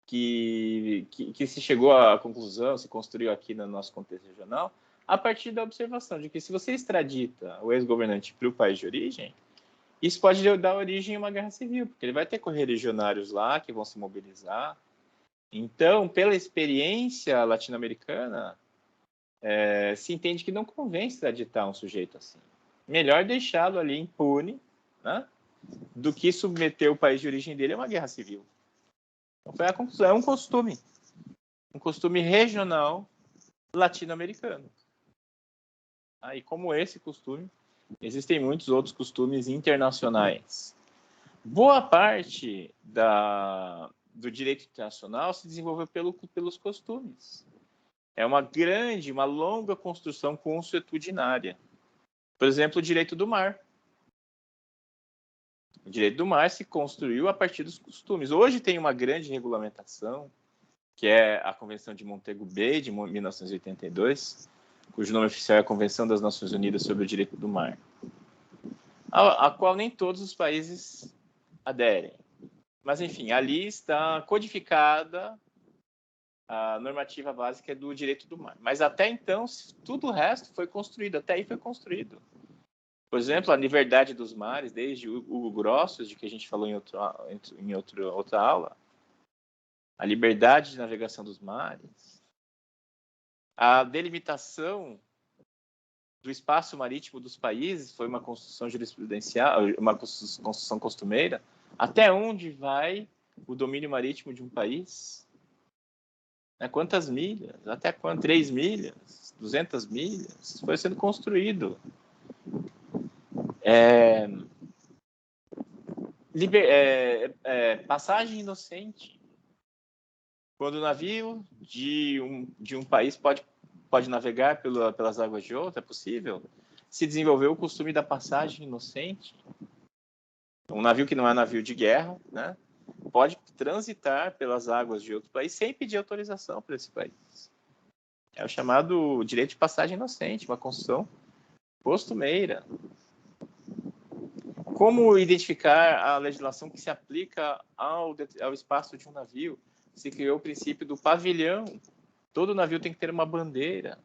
que se chegou à conclusão, se construiu aqui no nosso contexto regional, a partir da observação de que se você extradita o ex-governante para o país de origem, isso pode dar origem a uma guerra civil, porque ele vai ter correligionários lá que vão se mobilizar. Então, pela experiência latino-americana, se entende que não convém extraditar um sujeito assim. Melhor deixá-lo ali impune, né, do que submeter o país de origem dele a uma guerra civil. Então, foi a conclusão. É um costume regional latino-americano. E como esse costume, existem muitos outros costumes internacionais. Boa parte do direito internacional se desenvolveu pelos costumes. É uma longa construção consuetudinária. Por exemplo, o direito do mar. O direito do mar se construiu a partir dos costumes. Hoje tem uma grande regulamentação, que é a Convenção de Montego Bay, de 1982, cujo nome oficial é a Convenção das Nações Unidas sobre o Direito do Mar, a qual nem todos os países aderem. Mas, enfim, ali está codificada a normativa básica do direito do mar. Mas até então, tudo o resto foi construído, até aí foi construído. Por exemplo, a liberdade dos mares, desde o Grossos, de que a gente falou em outra aula, a liberdade de navegação dos mares, a delimitação do espaço marítimo dos países foi uma construção jurisprudencial, uma construção costumeira. Até onde vai o domínio marítimo de um país? Quantas milhas? Até quanto? 3 milhas? 200 milhas? Foi sendo construído. Passagem inocente. Quando o navio de um país pode navegar pelas águas de outro, é possível. Se desenvolveu o costume da passagem inocente. Um navio que não é navio de guerra, né, pode transitar pelas águas de outro país sem pedir autorização para esse país. É o chamado direito de passagem inocente, uma construção costumeira. Como identificar a legislação que se aplica ao espaço de um navio? Se criou o princípio do pavilhão. Todo navio tem que ter uma bandeira.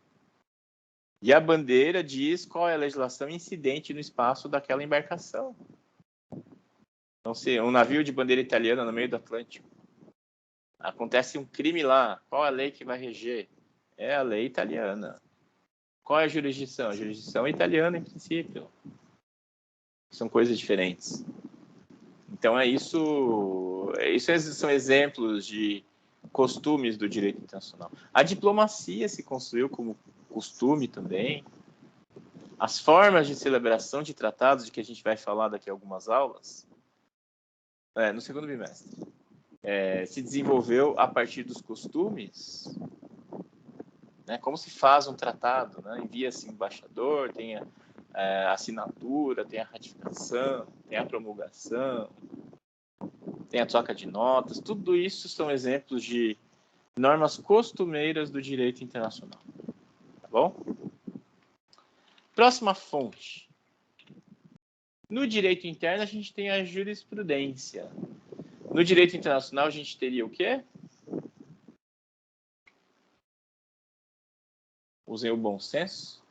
E a bandeira diz qual é a legislação incidente no espaço daquela embarcação. Então, se um navio de bandeira italiana no meio do Atlântico, acontece um crime lá, qual é a lei que vai reger? É a lei italiana. Qual é a jurisdição? A jurisdição italiana, em princípio. São coisas diferentes. Então, isso são exemplos de costumes do direito internacional. A diplomacia se construiu como costume também. As formas de celebração de tratados, de que a gente vai falar daqui a algumas aulas, no segundo bimestre, se desenvolveu a partir dos costumes, né? Como se faz um tratado, né? Envia-se embaixador, tem a assinatura, tem a ratificação, tem a promulgação, tem a troca de notas. Tudo isso são exemplos de normas costumeiras do direito internacional. Tá bom? Próxima fonte. No direito interno, a gente tem a jurisprudência. No direito internacional, a gente teria o quê? Usem o bom senso.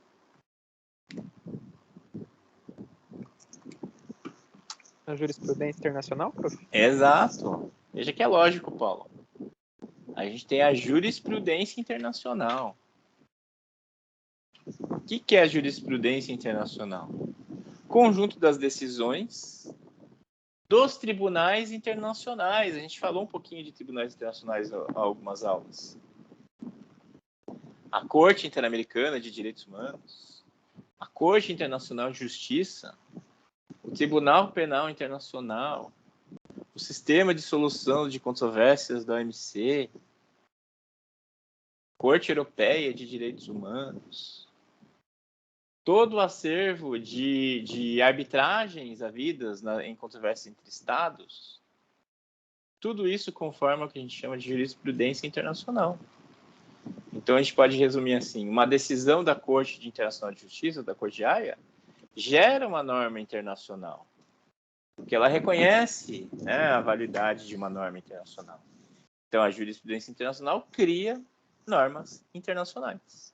Na jurisprudência internacional, prof? Exato. Veja que é lógico, Paulo. A gente tem a jurisprudência internacional. O que é a jurisprudência internacional? Conjunto das decisões dos tribunais internacionais. A gente falou um pouquinho de tribunais internacionais há algumas aulas. A Corte Interamericana de Direitos Humanos, a Corte Internacional de Justiça, o Tribunal Penal Internacional, o Sistema de Solução de Controvérsias da OMC, Corte Europeia de Direitos Humanos, todo o acervo de arbitragens havidas em controvérsias entre Estados, tudo isso conforme o que a gente chama de jurisprudência internacional. Então, a gente pode resumir assim, uma decisão da Corte Internacional de Justiça, da Corte de Haia, gera uma norma internacional, porque ela reconhece, né, a validade de uma norma internacional. Então, a jurisprudência internacional cria normas internacionais.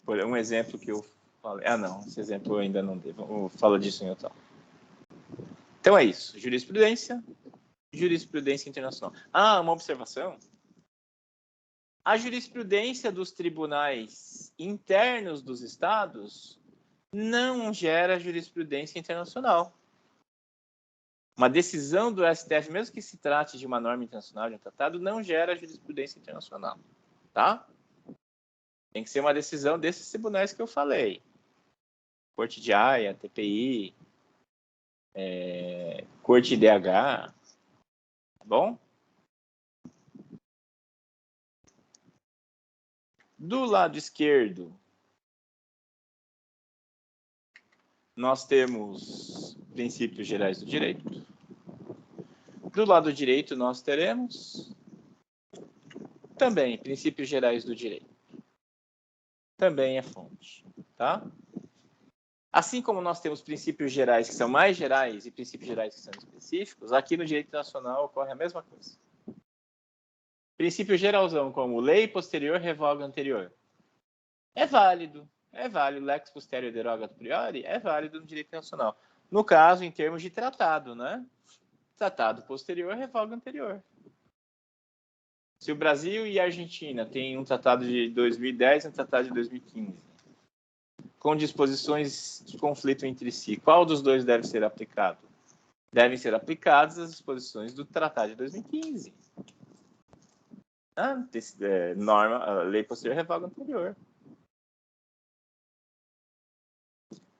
Por um exemplo que eu falei... não, esse exemplo eu ainda não dei. Vou falar disso em outra. Então, é isso. Jurisprudência internacional. Uma observação. A jurisprudência dos tribunais internos dos estados não gera jurisprudência internacional. Uma decisão do STF, mesmo que se trate de uma norma internacional, de um tratado, não gera jurisprudência internacional. Tá? Tem que ser uma decisão desses tribunais que eu falei. Corte de Haia, TPI, Corte IDH. Tá bom? Do lado esquerdo, nós temos princípios gerais do direito. Do lado direito, nós teremos também princípios gerais do direito. Também é fonte, tá? Assim como nós temos princípios gerais que são mais gerais e princípios gerais que são específicos, aqui no direito internacional ocorre a mesma coisa. Princípio geralzão, como lei posterior revoga anterior. É válido, lex posterior derogat priori, é válido no direito internacional. No caso, em termos de tratado, né? Tratado posterior revoga anterior. Se o Brasil e a Argentina têm um tratado de 2010 e um tratado de 2015, com disposições de conflito entre si, qual dos dois deve ser aplicado? Devem ser aplicadas as disposições do tratado de 2015. Lei posterior revoga anterior.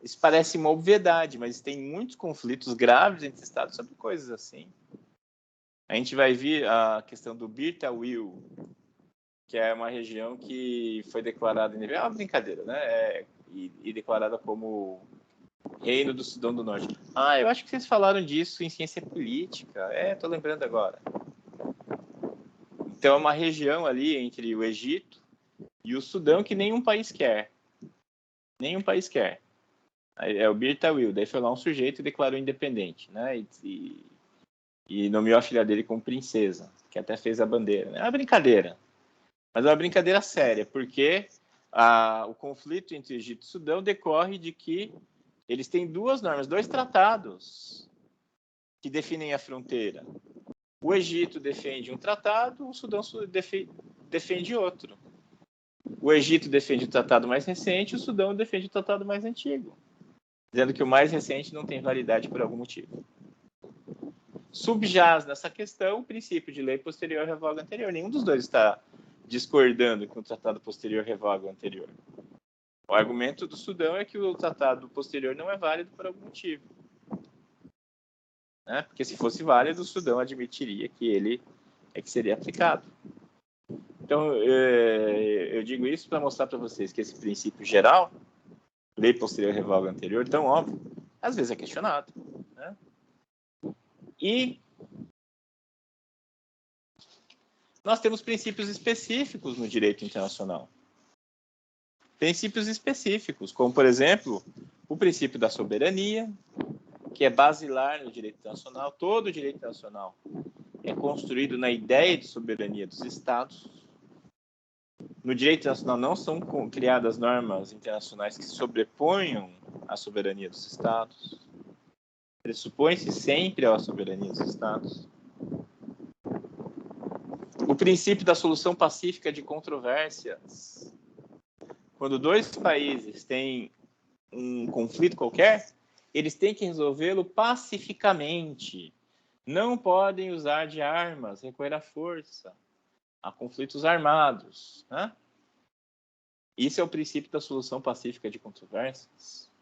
Isso parece uma obviedade, mas tem muitos conflitos graves entre estados sobre coisas assim. A gente vai ver a questão do Birtawil, que é uma região que foi declarada... É uma brincadeira, né? E declarada como Reino do Sudão do Norte. Eu acho que vocês falaram disso em ciência política. Estou lembrando agora. Então, é uma região ali entre o Egito e o Sudão que nenhum país quer. Nenhum país quer. É o Birtawil. Daí foi lá um sujeito e declarou independente, né? E nomeou a filha dele como princesa, que até fez a bandeira. É uma brincadeira. Mas é uma brincadeira séria, porque o conflito entre Egito e Sudão decorre de que eles têm duas normas, dois tratados que definem a fronteira. O Egito defende um tratado, o Sudão defende outro. O Egito defende o tratado mais recente, o Sudão defende o tratado mais antigo, dizendo que o mais recente não tem validade por algum motivo. Subjaz nessa questão o princípio de lei posterior revoga anterior. Nenhum dos dois está discordando que o tratado posterior revoga o anterior. O argumento do Sudão é que o tratado posterior não é válido por algum motivo. Né? Porque se fosse válido, o Sudão admitiria que ele é que seria aplicado. Então, eu digo isso para mostrar para vocês que esse princípio geral, lei posterior revoga anterior, tão óbvio, às vezes é questionado. Né? E nós temos princípios específicos no direito internacional. Princípios específicos, como, por exemplo, o princípio da soberania, que é basilar no direito internacional. Todo o direito internacional é construído na ideia de soberania dos Estados. No direito internacional não são criadas normas internacionais que sobreponham a soberania dos Estados. Pressupõe-se sempre a soberania dos Estados. O princípio da solução pacífica de controvérsias. Quando dois países têm um conflito qualquer, eles têm que resolvê-lo pacificamente. Não podem usar de armas, recorrer à força. Há conflitos armados. Né? Isso é o princípio da solução pacífica de controvérsias.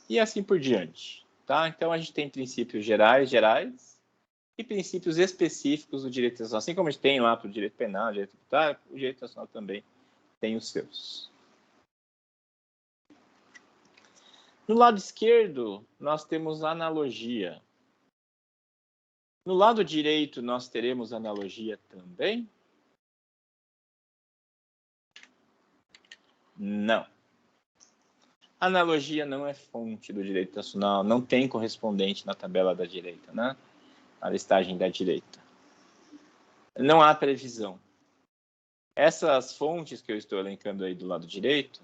E assim por diante. Tá? Então, a gente tem princípios gerais, e princípios específicos do direito internacional. Assim como a gente tem lá para o direito penal, direito tributário, o direito internacional também tem os seus. No lado esquerdo, nós temos analogia. No lado direito, nós teremos analogia também? Não. Analogia não é fonte do direito internacional, não tem correspondente na tabela da direita, né? Na listagem da direita. Não há previsão. Essas fontes que eu estou elencando aí do lado direito,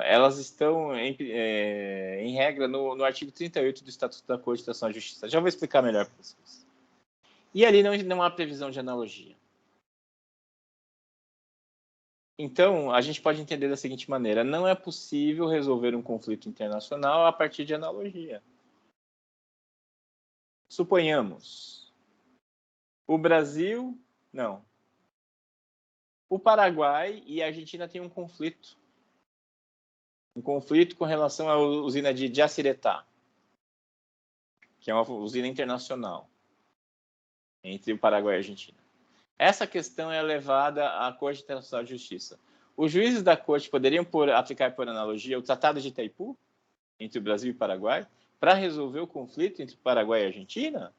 elas estão, em regra, no artigo 38 do Estatuto da Corte de Internacional de Justiça. Já vou explicar melhor para vocês. E ali não há previsão de analogia. Então, a gente pode entender da seguinte maneira: não é possível resolver um conflito internacional a partir de analogia. Suponhamos, o Brasil, não. O Paraguai e a Argentina têm um conflito. Um conflito com relação à usina de Jaciretá, que é uma usina internacional entre o Paraguai e a Argentina. Essa questão é levada à Corte Internacional de Justiça. Os juízes da Corte poderiam aplicar por analogia o Tratado de Itaipu, entre o Brasil e o Paraguai, para resolver o conflito entre o Paraguai e a Argentina?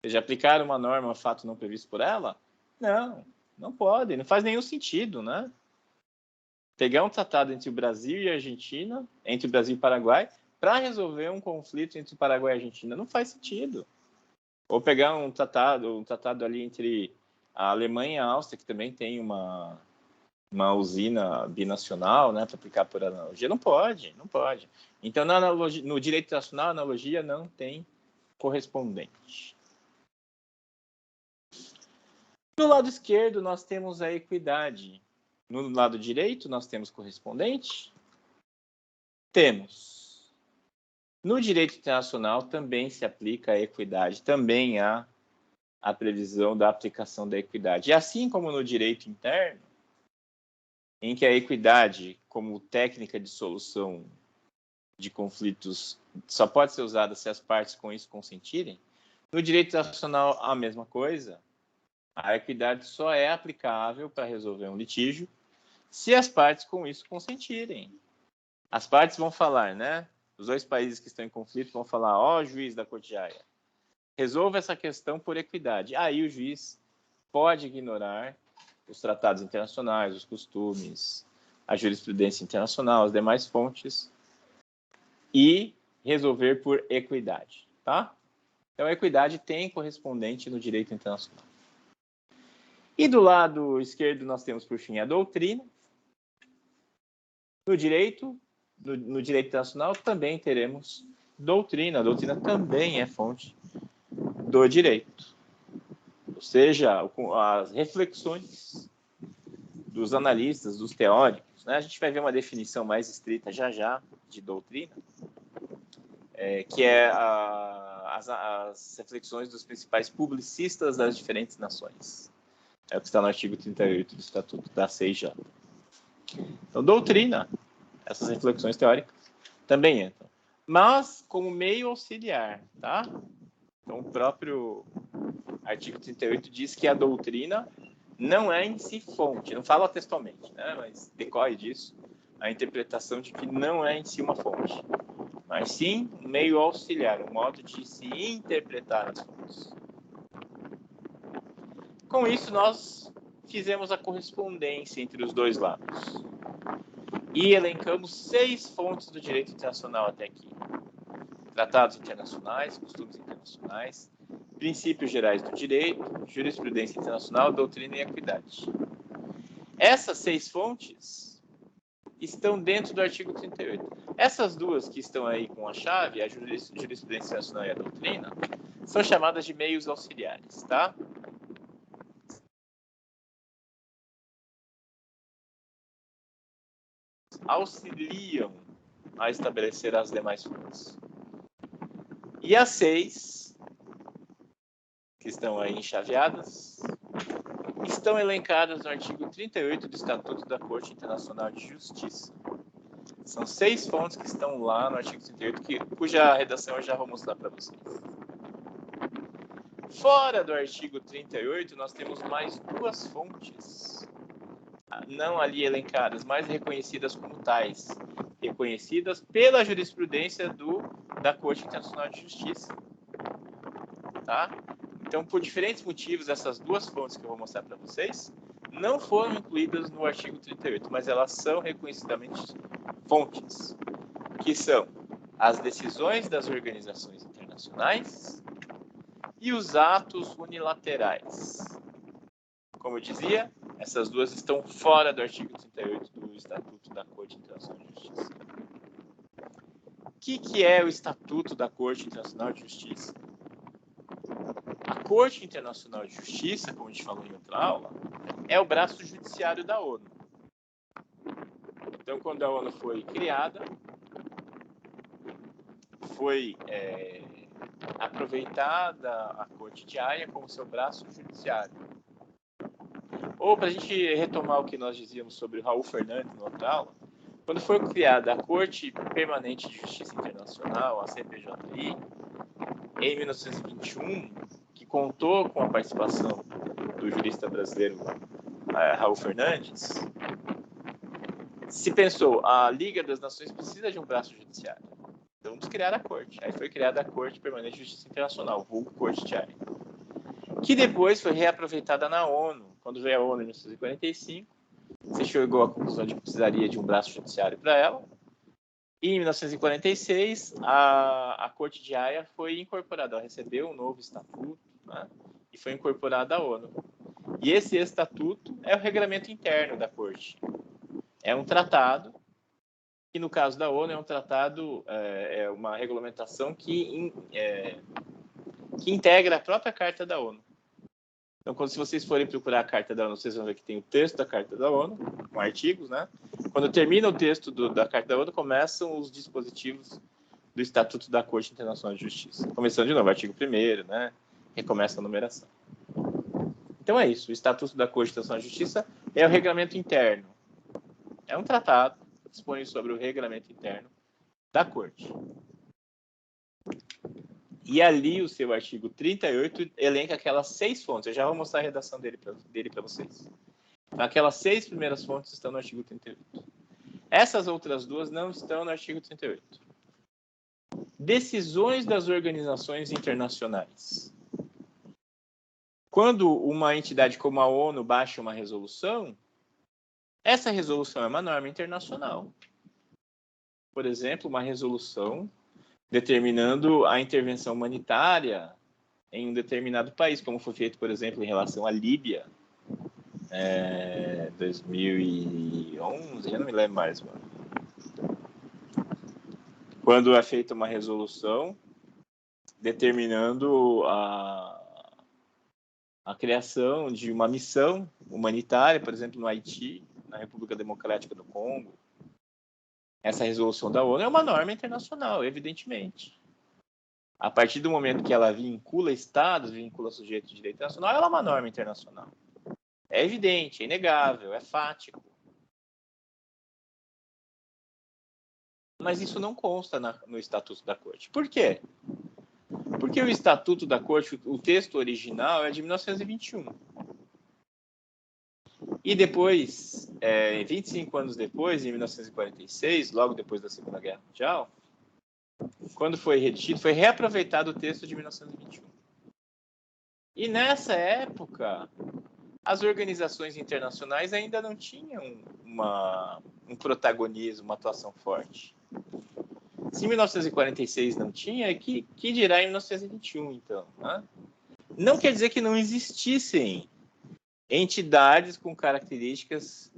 Eles já aplicaram uma norma, fato não previsto por ela? Não, não pode, não faz nenhum sentido, né? Pegar um tratado entre o Brasil e a Argentina, entre o Brasil e o Paraguai, para resolver um conflito entre o Paraguai e a Argentina, não faz sentido. Ou pegar um tratado ali entre a Alemanha e a Áustria, que também tem uma usina binacional, né, para aplicar por analogia. Não pode. Então, no direito internacional, a analogia não tem correspondente. No lado esquerdo, nós temos a equidade. No lado direito, nós temos correspondente? Temos. No direito internacional, também se aplica a equidade, também há a previsão da aplicação da equidade. E assim como no direito interno, em que a equidade, como técnica de solução de conflitos, só pode ser usada se as partes com isso consentirem, no direito internacional, a mesma coisa. A equidade só é aplicável para resolver um litígio se as partes com isso consentirem. As partes vão falar, né? Os dois países que estão em conflito vão falar: ó, juiz da Corte de Haia, resolva essa questão por equidade. Aí o juiz pode ignorar os tratados internacionais, os costumes, a jurisprudência internacional, as demais fontes e resolver por equidade, tá? Então, a equidade tem correspondente no direito internacional. E do lado esquerdo nós temos, por fim, a doutrina. No direito internacional também teremos doutrina. A doutrina também é fonte do direito. Ou seja, as reflexões dos analistas, dos teóricos, né? A gente vai ver uma definição mais estrita já de doutrina, que é as reflexões dos principais publicistas das diferentes nações. É o que está no artigo 38 do Estatuto da CIJ. Então, doutrina, essas reflexões teóricas também entram. Mas como meio auxiliar, tá? Então, o próprio artigo 38 diz que a doutrina não é em si fonte, não fala textualmente, né? Mas decorre disso a interpretação de que não é em si uma fonte, mas sim um meio auxiliar, um modo de se interpretar as fontes. Com isso, nós fizemos a correspondência entre os dois lados e elencamos 6 fontes do direito internacional até aqui: tratados internacionais, costumes internacionais, princípios gerais do direito, jurisprudência internacional, doutrina e equidade. Essas 6 fontes estão dentro do artigo 38. Essas duas que estão aí com a chave, a jurisprudência internacional e a doutrina, são chamadas de meios auxiliares, tá? Auxiliam a estabelecer as demais fontes. E as 6, que estão aí enxaveadas, estão elencadas no artigo 38 do Estatuto da Corte Internacional de Justiça. São 6 fontes que estão lá no artigo 38, cuja redação eu já vou mostrar para vocês. Fora do artigo 38, nós temos mais 2 fontes, não ali elencadas, mas reconhecidas como tais, reconhecidas pela jurisprudência da Corte Internacional de Justiça. tá? Então, por diferentes motivos, essas duas fontes que eu vou mostrar para vocês não foram incluídas no artigo 38, mas elas são reconhecidamente fontes, que são as decisões das organizações internacionais e os atos unilaterais. Como eu dizia, essas duas estão fora do artigo 38 do Estatuto da Corte Internacional de Justiça. O que é o Estatuto da Corte Internacional de Justiça? A Corte Internacional de Justiça, como a gente falou em outra aula, é o braço judiciário da ONU. Então, quando a ONU foi criada, foi aproveitada a Corte de Haia como seu braço judiciário. Ou, para a gente retomar o que nós dizíamos sobre o Raul Fernandes na outra aula, quando foi criada a Corte Permanente de Justiça Internacional, a CPJI, em 1921, que contou com a participação do jurista brasileiro Raul Fernandes, se pensou, a Liga das Nações precisa de um braço judiciário. Então, vamos criar a Corte. Aí foi criada a Corte Permanente de Justiça Internacional, vulgo Corte de Haia, que depois foi reaproveitada na ONU. Quando veio a ONU em 1945, se chegou à conclusão de que precisaria de um braço judiciário para ela. E em 1946, a Corte de Haia foi incorporada. Ela recebeu um novo estatuto, né, e foi incorporada à ONU. E esse estatuto é o regramento interno da Corte. É um tratado, que no caso da ONU é um tratado, é uma regulamentação que integra a própria Carta da ONU. Então, se vocês forem procurar a Carta da ONU, vocês vão ver que tem o texto da Carta da ONU, com artigos, né? Quando termina o texto da Carta da ONU, começam os dispositivos do Estatuto da Corte Internacional de Justiça. Começando de novo, artigo 1º, né? Recomeça a numeração. Então é isso, o Estatuto da Corte Internacional de Justiça é o regramento interno. É um tratado que dispõe sobre o regramento interno da Corte. E ali o seu artigo 38 elenca aquelas 6 fontes. Eu já vou mostrar a redação dele para vocês. Aquelas 6 primeiras fontes estão no artigo 38. Essas outras duas não estão no artigo 38. Decisões das organizações internacionais. Quando uma entidade como a ONU baixa uma resolução, essa resolução é uma norma internacional. Por exemplo, uma resolução determinando a intervenção humanitária em um determinado país, como foi feito, por exemplo, em relação à Líbia, 2011, eu não me lembro mais, mano. Quando é feita uma resolução determinando a criação de uma missão humanitária, por exemplo, no Haiti, na República Democrática do Congo. Essa resolução da ONU é uma norma internacional, evidentemente. A partir do momento que ela vincula estados, vincula sujeitos de direito internacional, ela é uma norma internacional. É evidente, é inegável, é fático. Mas isso não consta no Estatuto da Corte. Por quê? Porque o Estatuto da Corte, o texto original é de 1921. E depois, 25 anos depois, em 1946, logo depois da Segunda Guerra Mundial, quando foi retido, foi reaproveitado o texto de 1921. E nessa época, as organizações internacionais ainda não tinham um protagonismo, uma atuação forte. Se em 1946 não tinha, que dirá em 1921, então? Né? Não quer dizer que não existissem entidades com características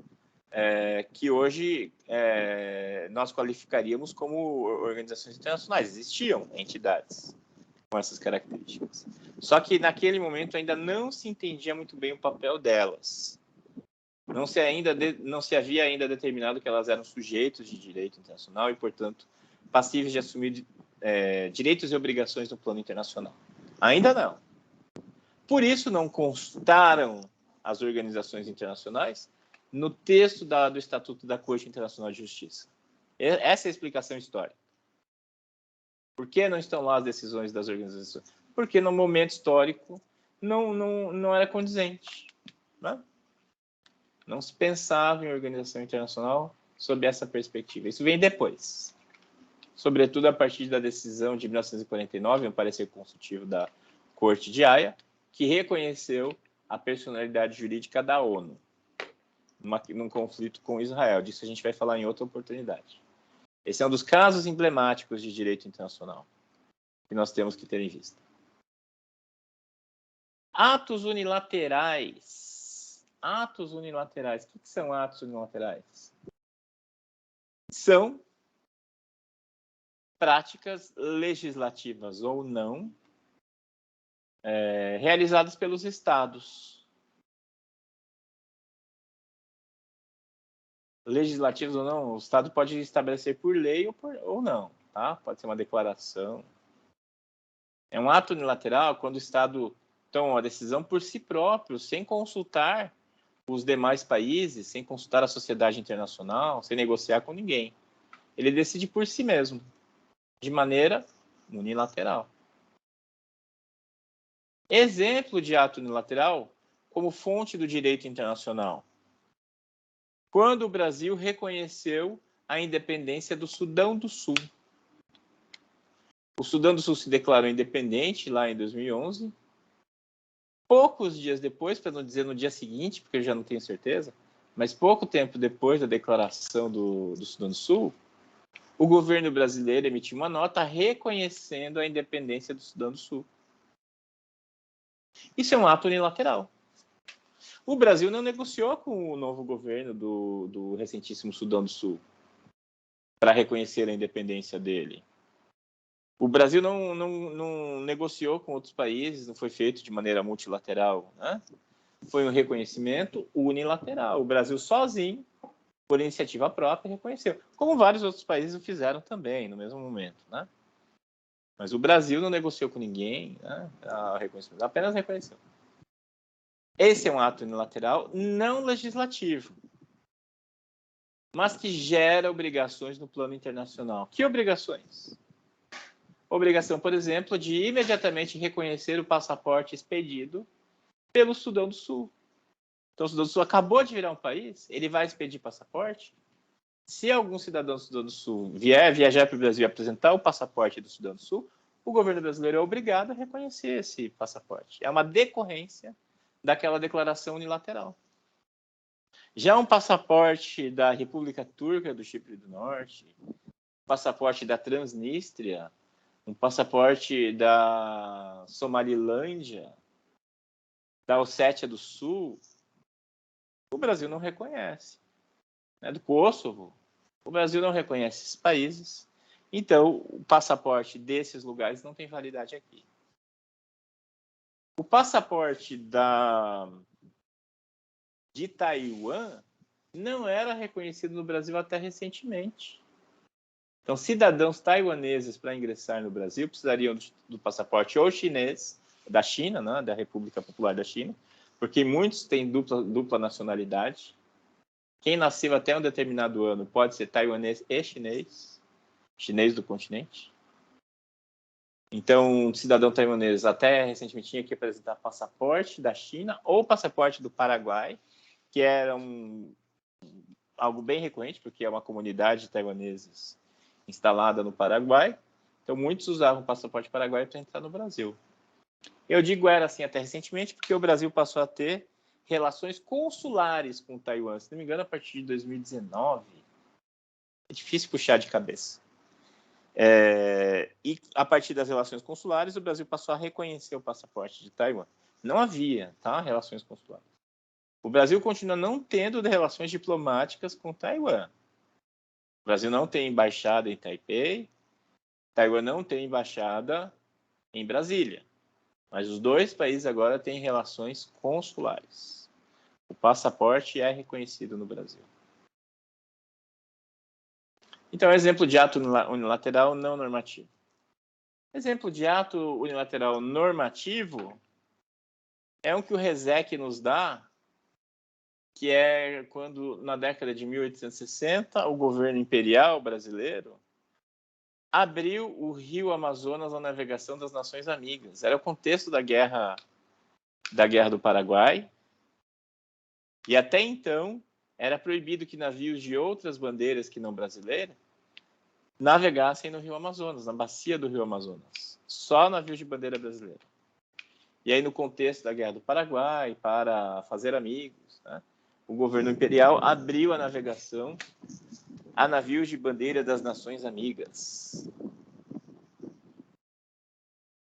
que hoje nós qualificaríamos como organizações internacionais. Existiam entidades com essas características. Só que naquele momento ainda não se entendia muito bem o papel delas. Não se havia ainda determinado que elas eram sujeitos de direito internacional e, portanto, passíveis de assumir direitos e obrigações no plano internacional. Ainda não. Por isso não constaram as organizações internacionais no texto do Estatuto da Corte Internacional de Justiça. Essa é a explicação histórica. Por que não estão lá as decisões das organizações? Porque no momento histórico não era condizente. Né? Não se pensava em organização internacional sob essa perspectiva. Isso vem sobretudo a partir da decisão de 1949, um parecer consultivo da Corte de Haia, que reconheceu a personalidade jurídica da ONU num conflito com Israel. Disso a gente vai falar em outra oportunidade. Esse é um dos casos emblemáticos de direito internacional que nós temos que ter em vista. Atos unilaterais. Atos unilaterais. O que são atos unilaterais? São práticas legislativas ou não realizadas pelos estados. Legislativos ou não, o Estado pode estabelecer por lei ou não, tá? Pode ser uma declaração. É um ato unilateral quando o Estado toma uma decisão por si próprio, sem consultar os demais países, sem consultar a sociedade internacional, sem negociar com ninguém. Ele decide por si mesmo, de maneira unilateral. Exemplo de ato unilateral como fonte do direito internacional. Quando o Brasil reconheceu a independência do Sudão do Sul. O Sudão do Sul se declarou independente lá em 2011. Poucos dias depois, para não dizer no dia seguinte, porque eu já não tenho certeza, mas pouco tempo depois da declaração do Sudão do Sul, o governo brasileiro emitiu uma nota reconhecendo a independência do Sudão do Sul. Isso é um ato unilateral. O Brasil não negociou com o novo governo do recentíssimo Sudão do Sul para reconhecer a independência dele. O Brasil não negociou com outros países, não foi feito de maneira multilateral, né? Foi um reconhecimento unilateral. O Brasil sozinho, por iniciativa própria, reconheceu. Como vários outros países o fizeram também, no mesmo momento, né? Mas o Brasil não negociou com ninguém, né? Apenas reconheceu. Esse é um ato unilateral não legislativo, mas que gera obrigações no plano internacional. Que obrigações? Obrigação, por exemplo, de imediatamente reconhecer o passaporte expedido pelo Sudão do Sul. Então, o Sudão do Sul acabou de virar um país, ele vai expedir passaporte. Se algum cidadão do Sudão do Sul viajar para o Brasil e apresentar o passaporte do Sudão do Sul, o governo brasileiro é obrigado a reconhecer esse passaporte. É uma decorrência daquela declaração unilateral. Já um passaporte da República Turca do Chipre do Norte, passaporte da Transnistria, um passaporte da Somalilândia, da Ossétia do Sul, o Brasil não reconhece. Do Kosovo, o Brasil não reconhece esses países, então o passaporte desses lugares não tem validade aqui. O passaporte de Taiwan não era reconhecido no Brasil até recentemente. Então, cidadãos taiwaneses, para ingressar no Brasil, precisariam do passaporte ou chinês, da China, né, da República Popular da China, porque muitos têm dupla nacionalidade. Quem nasceu até um determinado ano pode ser taiwanês e chinês do continente. Então, um cidadão taiwanês até recentemente tinha que apresentar passaporte da China ou passaporte do Paraguai, que era algo bem recorrente, porque é uma comunidade de taiwaneses instalada no Paraguai. Então, muitos usavam o passaporte paraguaio para entrar no Brasil. Eu digo era assim até recentemente, porque o Brasil passou a ter relações consulares com Taiwan. Se não me engano, a partir de 2019. É difícil puxar de cabeça. E a partir das relações consulares, o Brasil passou a reconhecer o passaporte de Taiwan. Não havia, relações consulares. O Brasil continua não tendo relações diplomáticas com Taiwan. O Brasil não tem embaixada em Taipei, Taiwan não tem embaixada em Brasília. Mas os dois países agora têm relações consulares. O passaporte é reconhecido no Brasil. Então, exemplo de ato unilateral não normativo. Exemplo de ato unilateral normativo é um que o RESEC nos dá, que é quando, na década de 1860, o governo imperial brasileiro abriu o rio Amazonas à navegação das Nações Amigas. Era o contexto da Guerra do Paraguai. E até então, era proibido que navios de outras bandeiras que não brasileiras navegassem no rio Amazonas, na bacia do rio Amazonas. Só navios de bandeira brasileira. E aí, no contexto da Guerra do Paraguai, para fazer amigos, né, o governo imperial abriu a navegação a navios de bandeira das nações amigas.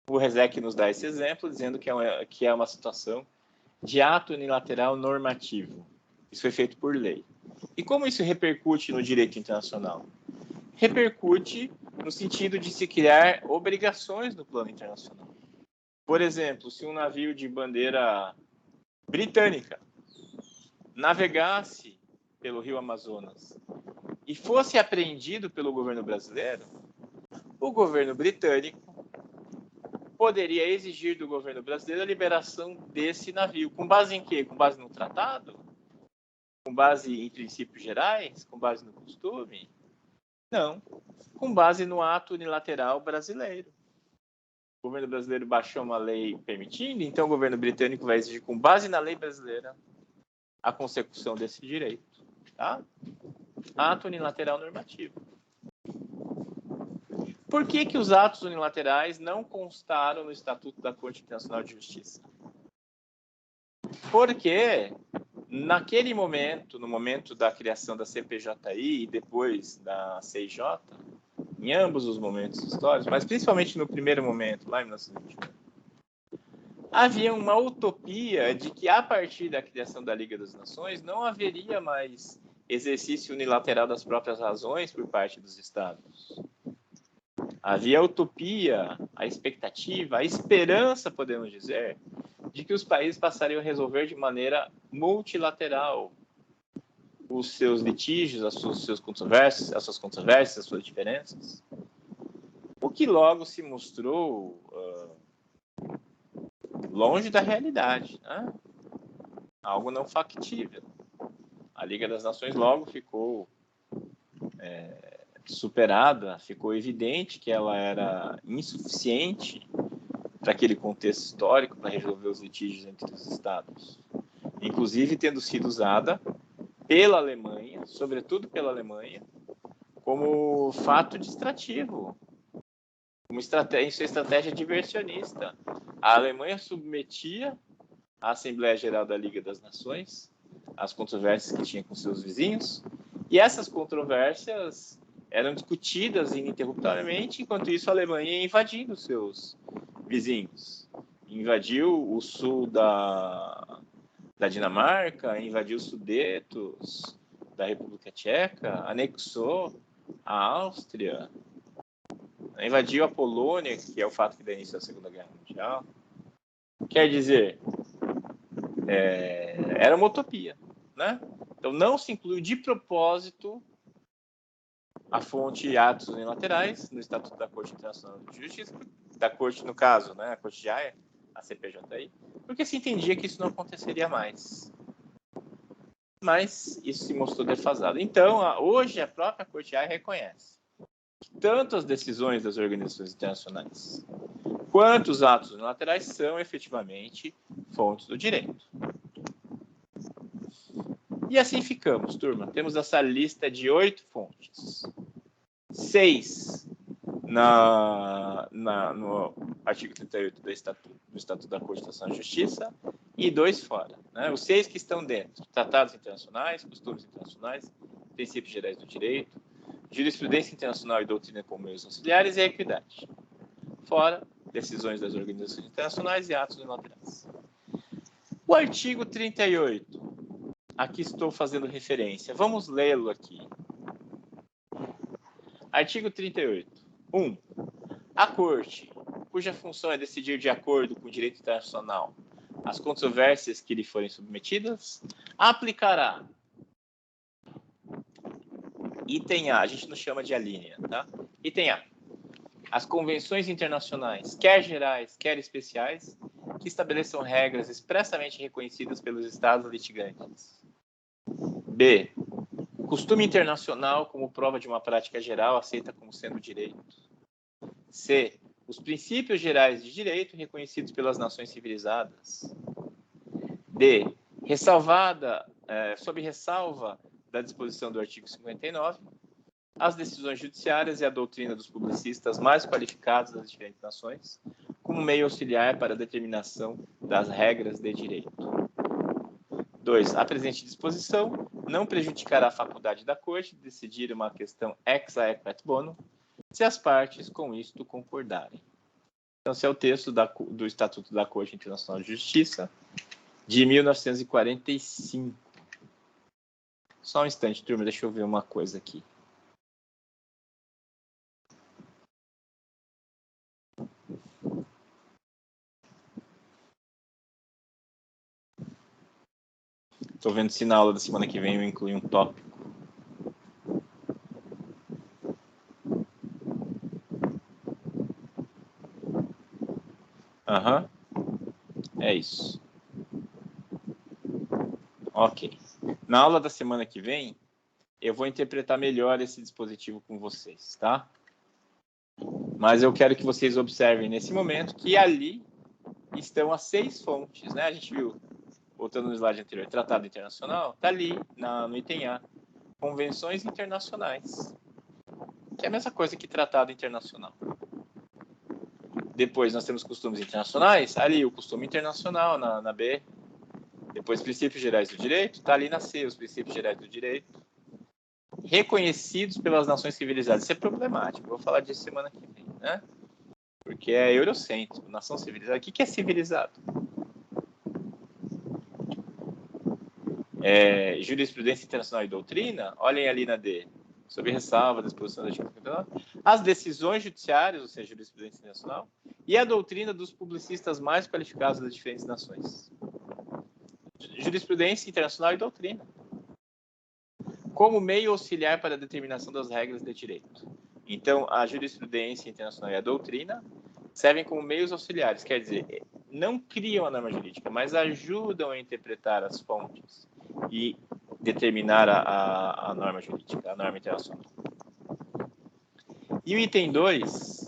O Rezec nos dá esse exemplo, dizendo que é uma situação de ato unilateral normativo. Isso foi feito por lei. E como isso repercute no direito internacional? Repercute no sentido de se criar obrigações no plano internacional. Por exemplo, se um navio de bandeira britânica navegasse pelo Rio Amazonas e fosse apreendido pelo governo brasileiro, o governo britânico poderia exigir do governo brasileiro a liberação desse navio. Com base em quê? Com base no tratado? Com base em princípios gerais? Com base no costume? Não. Com base no ato unilateral brasileiro. O governo brasileiro baixou uma lei permitindo, então o governo britânico vai exigir, com base na lei brasileira, a consecução desse direito. Tá? Ato unilateral normativo. Por que os atos unilaterais não constaram no Estatuto da Corte Internacional de Justiça? Porque, naquele momento, no momento da criação da CPJI e depois da CIJ, em ambos os momentos históricos, mas principalmente no primeiro momento, lá em 1921, havia uma utopia de que, a partir da criação da Liga das Nações, não haveria mais exercício unilateral das próprias razões por parte dos Estados. Havia a utopia, a expectativa, a esperança, podemos dizer, de que os países passariam a resolver de maneira multilateral os seus litígios, as suas controvérsias, as suas diferenças. O que logo se mostrou longe da realidade, né? Algo não factível. A Liga das Nações logo ficou superada, ficou evidente que ela era insuficiente para aquele contexto histórico para resolver os litígios entre os Estados. Inclusive tendo sido usada pela Alemanha, sobretudo pela Alemanha, como fato distrativo, como em sua estratégia diversionista. A Alemanha submetia a Assembleia Geral da Liga das Nações as controvérsias que tinha com seus vizinhos, e essas controvérsias eram discutidas ininterruptamente, enquanto isso a Alemanha ia invadindo seus vizinhos. Invadiu o sul da Dinamarca, invadiu os Sudetos da República Tcheca, anexou a Áustria, invadiu a Polônia, que é o fato que dá início à Segunda Guerra Mundial. Quer dizer, era uma utopia, né? Então não se incluiu de propósito a fonte atos unilaterais no Estatuto da Corte Internacional de Justiça, da Corte, no caso, né, a Corte de Haia, a CPJI, porque se entendia que isso não aconteceria mais. Mas isso se mostrou defasado. Então, hoje a própria Corte de Haia reconhece que tanto as decisões das organizações internacionais quanto os atos unilaterais são efetivamente fontes do direito. E assim ficamos, turma. Temos essa lista de 8 fontes. 6 no artigo 38 do Estatuto da Corte Internacional de Justiça e 2 fora. Né? Os 6 que estão dentro: tratados internacionais, costumes internacionais, princípios gerais do direito, jurisprudência internacional e doutrina como meios auxiliares e a equidade. Fora, decisões das organizações internacionais e atos unilaterais. O artigo 38. Aqui estou fazendo referência. Vamos lê-lo aqui. Artigo 38. 1. A Corte, cuja função é decidir de acordo com o direito internacional as controvérsias que lhe forem submetidas, aplicará. Item A, a gente não chama de alínea, tá? Item A. As convenções internacionais, quer gerais, quer especiais, que estabeleçam regras expressamente reconhecidas pelos Estados litigantes. B. Costume internacional como prova de uma prática geral aceita como sendo direito. C. Os princípios gerais de direito reconhecidos pelas nações civilizadas. D. Sob ressalva da disposição do artigo 59, as decisões judiciárias e a doutrina dos publicistas mais qualificados das diferentes nações como meio auxiliar para a determinação das regras de direito. 2. A presente disposição não prejudicará a faculdade da Corte de decidir uma questão ex aequo et bono, se as partes com isto concordarem. Então, esse é o texto do Estatuto da Corte Internacional de Justiça, de 1945. Só um instante, turma, deixa eu ver uma coisa aqui. Estou vendo se na aula da semana que vem eu incluir um tópico. Aham. É isso. Ok. Na aula da semana que vem, eu vou interpretar melhor esse dispositivo com vocês, tá? Mas eu quero que vocês observem nesse momento que ali estão as 6 fontes, né? A gente viu, voltando no slide anterior, Tratado Internacional, está ali no item A, Convenções Internacionais, que é a mesma coisa que Tratado Internacional. Depois nós temos costumes internacionais, ali o costume internacional na B. Depois princípios gerais do direito, está ali na C, os princípios gerais do direito. Reconhecidos pelas nações civilizadas. Isso é problemático, vou falar disso semana que vem, né? Porque é eurocêntrico, nação civilizada. O que é civilizado? Jurisprudência internacional e doutrina, olhem ali na D, sob ressalva da disposição do artigo 59, as decisões judiciárias, ou seja, jurisprudência internacional, e a doutrina dos publicistas mais qualificados das diferentes nações. Jurisprudência internacional e doutrina. Como meio auxiliar para a determinação das regras de direito. Então, a jurisprudência internacional e a doutrina servem como meios auxiliares, quer dizer, não criam a norma jurídica, mas ajudam a interpretar as fontes e determinar a norma jurídica, a norma internacional. E o item 2,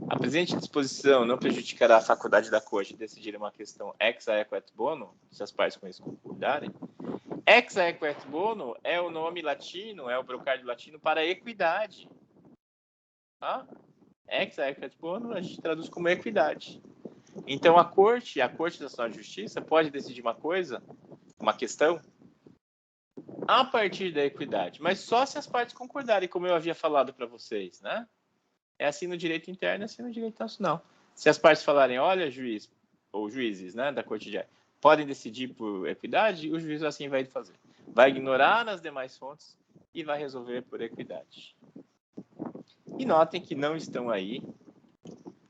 a presente disposição não prejudicará a faculdade da Corte de decidir uma questão ex aequo et bono, se as partes com isso concordarem. Ex aequo et bono é o nome latino, é o brocádio latino para equidade. Tá? Ex aequo et bono a gente traduz como equidade. Então a Corte Nacional de Justiça pode decidir uma coisa, uma questão, a partir da equidade, mas só se as partes concordarem, como eu havia falado para vocês, né? É assim no direito interno, é assim no direito nacional. Se as partes falarem, olha, juiz, ou juízes, né, da Corte de podem decidir por equidade, o juiz assim vai fazer. Vai ignorar as demais fontes e vai resolver por equidade. E notem que não estão aí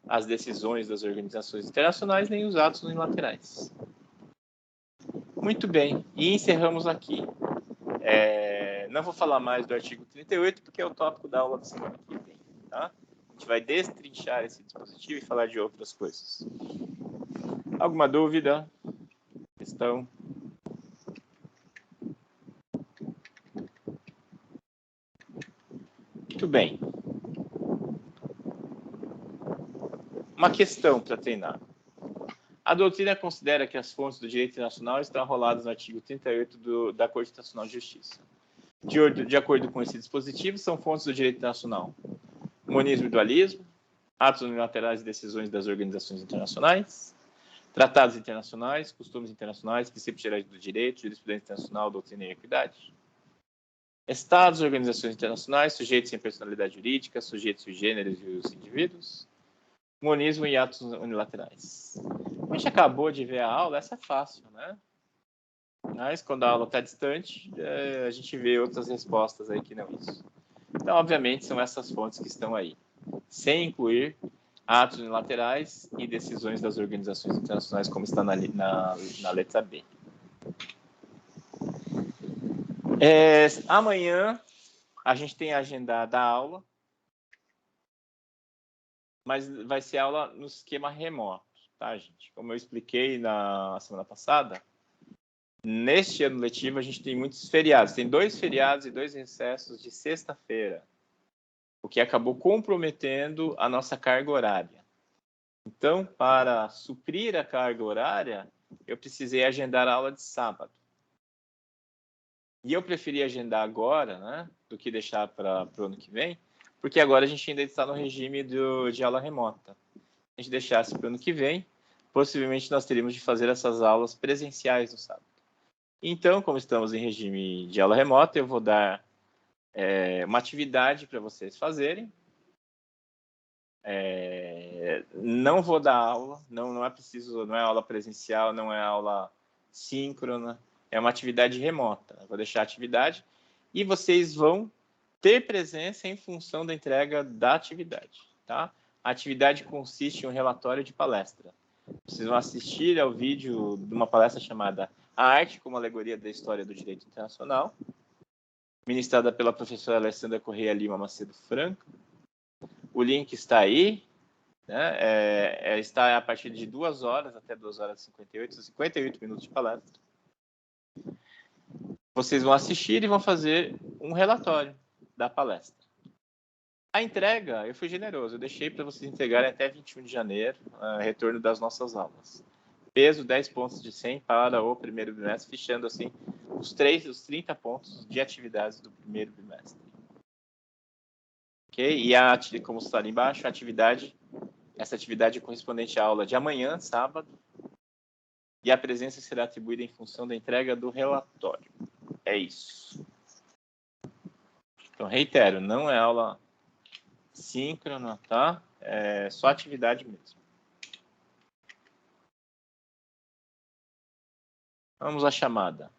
as decisões das organizações internacionais nem os atos unilaterais. Muito bem, e encerramos aqui. Não vou falar mais do artigo 38, porque é o tópico da aula da semana que vem. Tá? A gente vai destrinchar esse dispositivo e falar de outras coisas. Alguma dúvida? Questão? Muito bem. Uma questão para treinar. A doutrina considera que as fontes do direito internacional estão arroladas no artigo 38 da Corte Internacional de Justiça. De acordo com esse dispositivo, são fontes do direito internacional: monismo e dualismo, atos unilaterais e decisões das organizações internacionais, tratados internacionais, costumes internacionais, princípios gerais do direito, jurisprudência internacional, doutrina e equidade. Estados e organizações internacionais, sujeitos sem personalidade jurídica, sujeitos sui generis e os indivíduos, monismo e atos unilaterais. A gente acabou de ver a aula, essa é fácil, né? Mas quando a aula está distante, a gente vê outras respostas aí que não isso. Então, obviamente, são essas fontes que estão aí, sem incluir atos unilaterais e decisões das organizações internacionais, como está na letra B. Amanhã a gente tem agendada a aula, mas vai ser aula no esquema remoto, tá, gente? Como eu expliquei na semana passada, neste ano letivo a gente tem muitos feriados. Tem 2 feriados e 2 recessos de sexta-feira, o que acabou comprometendo a nossa carga horária. Então, para suprir a carga horária, eu precisei agendar a aula de sábado. E eu preferi agendar agora, né, do que deixar para o ano que vem, porque agora a gente ainda está no regime de aula remota. a gente deixasse para o ano que vem, possivelmente nós teríamos de fazer essas aulas presenciais no sábado. Então, como estamos em regime de aula remota, eu vou dar uma atividade para vocês fazerem. Não vou dar aula, não é preciso, não é aula presencial, não é aula síncrona, é uma atividade remota. Eu vou deixar a atividade e vocês vão ter presença em função da entrega da atividade, tá? A atividade consiste em um relatório de palestra. Vocês vão assistir ao vídeo de uma palestra chamada A Arte como Alegoria da História do Direito Internacional, ministrada pela professora Alessandra Correia Lima Macedo Franco. O link está aí, né? Está a partir de 2 horas até 2 horas e 58 minutos de palestra. Vocês vão assistir e vão fazer um relatório da palestra. A entrega, eu fui generoso, eu deixei para vocês entregarem até 21 de janeiro, retorno das nossas aulas. Peso 10 pontos de 100 para o primeiro bimestre, fechando assim os 30 pontos de atividades do primeiro bimestre. Ok? E como está ali embaixo, essa atividade é correspondente à aula de amanhã, sábado, e a presença será atribuída em função da entrega do relatório. É isso. Então, reitero, não é aula síncrona, tá? É só atividade mesmo. Vamos à chamada.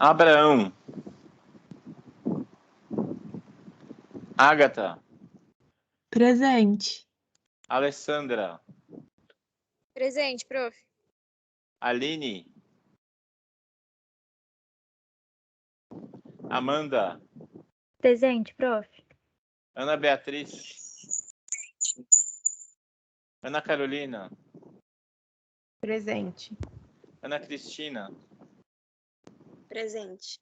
Abraão. Ágata. Presente. Alessandra. Presente, prof. Aline. Amanda. Presente, prof. Ana Beatriz. Ana Carolina. Presente. Ana Cristina. Presente.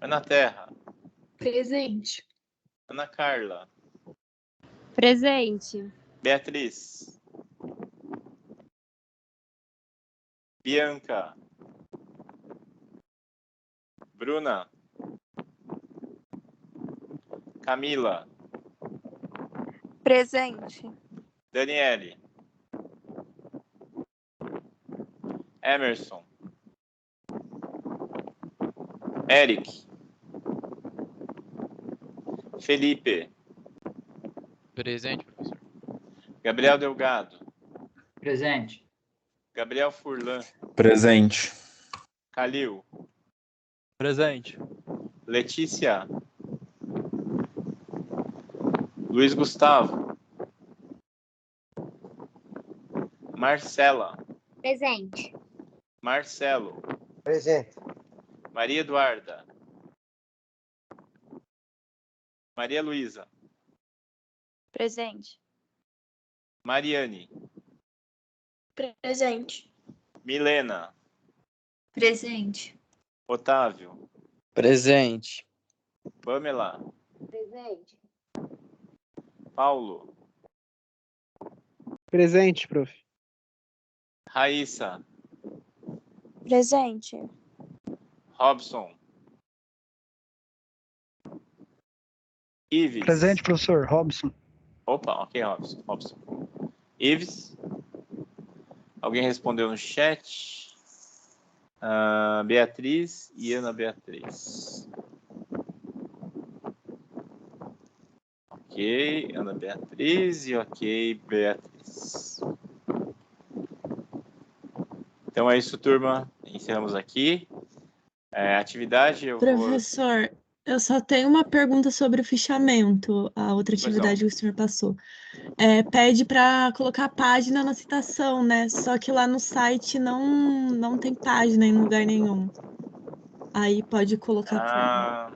Ana Terra. Presente. Ana Carla. Presente. Beatriz. Bianca. Bruna. Camila. Presente. Daniele. Emerson. Eric. Felipe. Presente, professor. Gabriel Delgado. Presente. Gabriel Furlan. Presente. Calil. Presente. Letícia. Luiz Gustavo. Marcela. Presente. Marcelo. Presente. Maria Eduarda. Maria Luísa. Presente. Mariane. Presente. Milena. Presente. Otávio. Presente. Pamela. Presente. Paulo. Presente, prof. Raíssa. Presente. Robson. Ives. Presente, professor. Robson. Opa, ok, Robson. Ives. Alguém respondeu no chat? Beatriz e Ana Beatriz. Ok, Ana Beatriz e ok, Beatriz. Então é isso, turma. Encerramos aqui. Atividade, Professor, eu só tenho uma pergunta sobre o fichamento, a outra atividade que o senhor passou. Pede para colocar a página na citação, né? Só que lá no site não tem página em lugar nenhum. Aí pode colocar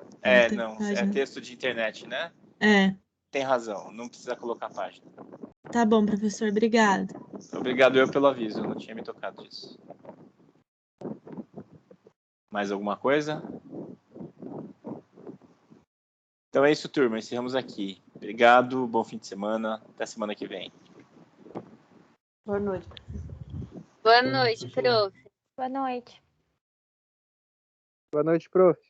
Não, é página. texto de internet, né? É. Tem razão, não precisa colocar a página. Tá bom, professor. Obrigado. Obrigado eu pelo aviso, eu não tinha me tocado disso. Mais alguma coisa? Então é isso, turma. Encerramos aqui. Obrigado, bom fim de semana. Até semana que vem. Boa noite. Boa noite, prof. Boa noite. Boa noite, prof.